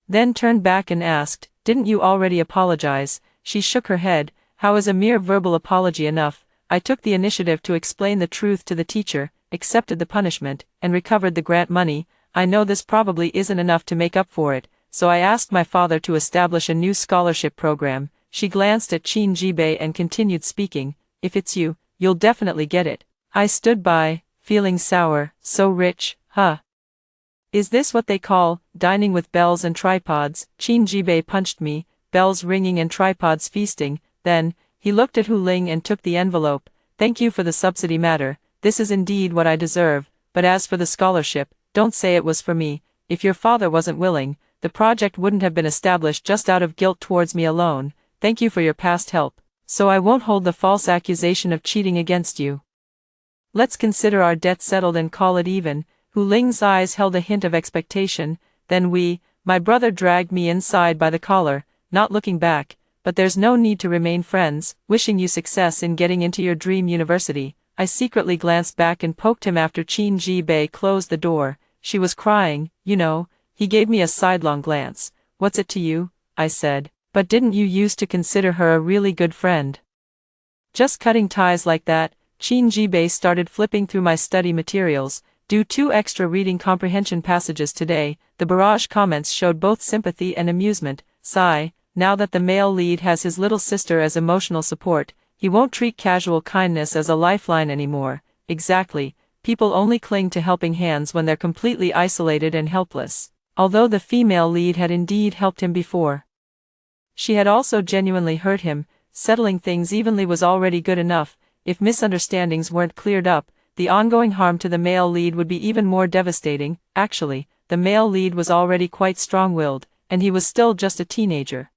then turned back and asked, didn't you already apologize? She shook her head. How is a mere verbal apology enough? I took the initiative to explain the truth to the teacher, accepted the punishment, and recovered the grant money. I know this probably isn't enough to make up for it, so I asked my father to establish a new scholarship program. She glanced at Chinjibe and continued speaking. If it's you, you'll definitely get it. I stood by, feeling sour. So rich, huh? Is this what they call dining with bells and tripods? Chinjibe punched me, bells ringing and tripods feasting. Then, He looked at Hu Ling and took the envelope. Thank you for the subsidy matter, this is indeed what I deserve, but as for the scholarship, don't say it was for me. If your father wasn't willing, the project wouldn't have been established just out of guilt towards me alone. Thank you for your past help, so I won't hold the false accusation of cheating against you. Let's consider our debt settled and call it even. Hu Ling's eyes held a hint of expectation. Then my brother dragged me inside by the collar, not looking back. But there's no need to remain friends. Wishing you success in getting into your dream university. I secretly glanced back and poked him after Qin Jibei closed the door. She was crying, you know. He gave me a sidelong glance. What's it to you? I said. But didn't you used to consider her a really good friend? Just cutting ties like that. Qin Jibei started flipping through my study materials. Do 2 extra reading comprehension passages today. The barrage comments showed both sympathy and amusement. Sigh. Now that the male lead has his little sister as emotional support, he won't treat casual kindness as a lifeline anymore. Exactly, people only cling to helping hands when they're completely isolated and helpless. Although the female lead had indeed helped him before, she had also genuinely hurt him. Settling things evenly was already good enough. If misunderstandings weren't cleared up, the ongoing harm to the male lead would be even more devastating. Actually, the male lead was already quite strong-willed, and he was still just a teenager.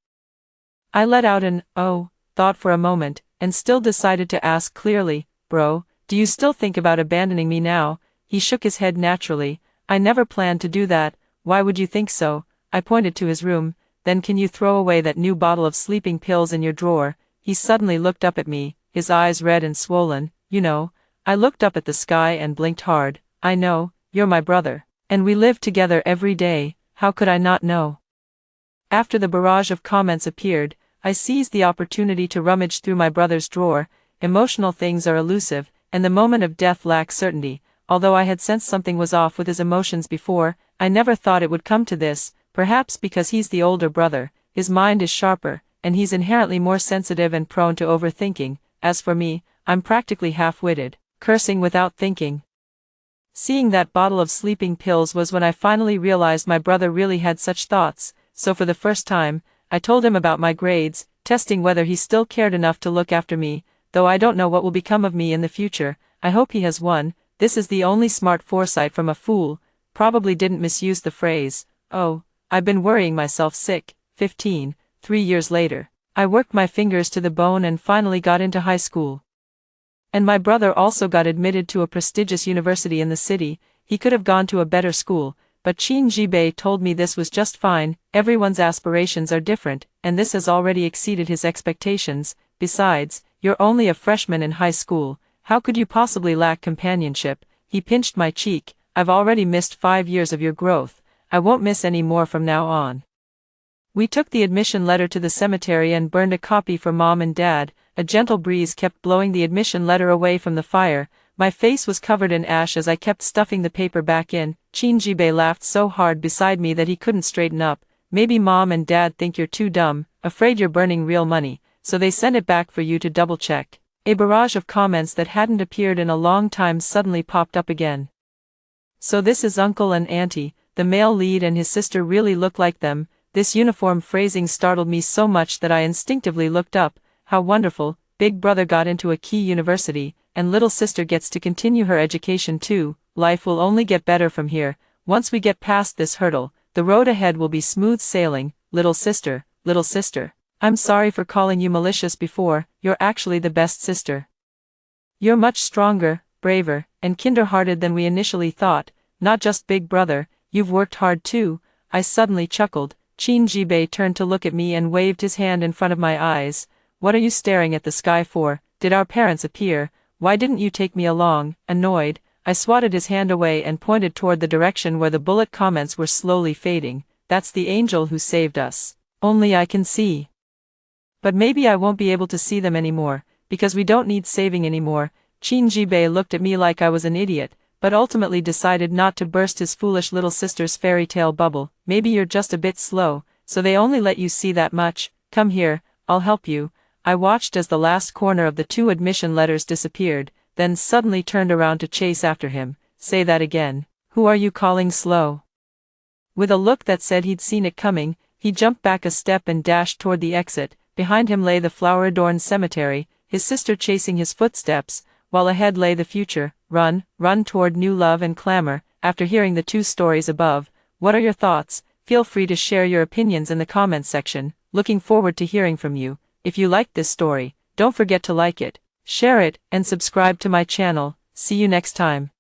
I let out an "oh" thought for a moment, and still decided to ask clearly, "Bro, do you still think about abandoning me now?" He shook his head naturally. "I never planned to do that. Why would you think so?" I pointed to his room. "Then can you throw away that new bottle of sleeping pills in your drawer?" He suddenly looked up at me, his eyes red and swollen. "You know." I looked up at the sky and blinked hard. "I know, you're my brother. And we live together every day, how could I not know?" After the barrage of comments appeared, I seized the opportunity to rummage through my brother's drawer. Emotional things are elusive, and the moment of death lacks certainty. Although I had sensed something was off with his emotions before, I never thought it would come to this. Perhaps because he's the older brother, his mind is sharper, and he's inherently more sensitive and prone to overthinking. As for me, I'm practically half-witted, cursing without thinking. Seeing that bottle of sleeping pills was when I finally realized my brother really had such thoughts. So for the first time, I told him about my grades, testing whether he still cared enough to look after me. Though I don't know what will become of me in the future, I hope he has won. This is the only smart foresight from a fool. Probably didn't misuse the phrase, "Oh, I've been worrying myself sick." 15. 3 years later, I worked my fingers to the bone and finally got into high school. And my brother also got admitted to a prestigious university in the city. He could have gone to a better school, but Qin Jibei told me this was just fine. Everyone's aspirations are different, and this has already exceeded his expectations. Besides, you're only a freshman in high school. How could you possibly lack companionship? He pinched my cheek. I've already missed 5 years of your growth. I won't miss any more from now on. We took the admission letter to the cemetery and burned a copy for Mom and Dad. A gentle breeze kept blowing the admission letter away from the fire. My face was covered in ash as I kept stuffing the paper back in. Qin Jibei laughed so hard beside me that he couldn't straighten up. "Maybe Mom and Dad think you're too dumb, afraid you're burning real money, so they sent it back for you to double-check." A barrage of comments that hadn't appeared in a long time suddenly popped up again. "So this is Uncle and Auntie." The male lead and his sister really look like them. This uniform phrasing startled me so much that I instinctively looked up. How wonderful, big brother got into a key university, and little sister gets to continue her education too. Life will only get better from here. Once we get past this hurdle, the road ahead will be smooth sailing. Little sister, I'm sorry for calling you malicious before. You're actually the best sister. You're much stronger, braver, and kinder-hearted than we initially thought. Not just big brother, you've worked hard too. I suddenly chuckled. Qin Jibei turned to look at me and waved his hand in front of my eyes. "What are you staring at the sky for? Did our parents appear? Why didn't you take me along?" Annoyed, I swatted his hand away and pointed toward the direction where the bullet comments were slowly fading. "That's the angel who saved us. Only I can see. But maybe I won't be able to see them anymore, because we don't need saving anymore." Qin Jibei looked at me like I was an idiot, but ultimately decided not to burst his foolish little sister's fairy tale bubble. "Maybe you're just a bit slow, so they only let you see that much. Come here, I'll help you." I watched as the last corner of the 2 admission letters disappeared, then suddenly turned around to chase after him. "Say that again. Who are you calling slow?" With a look that said he'd seen it coming, he jumped back a step and dashed toward the exit. behind him lay the flower-adorned cemetery, his sister chasing his footsteps, while ahead lay the future, run toward new love and clamor. After hearing the two stories above, what are your thoughts? Feel free to share your opinions in the comments section. Looking forward to hearing from you. If you liked this story, don't forget to like it, share it, and subscribe to my channel. See you next time.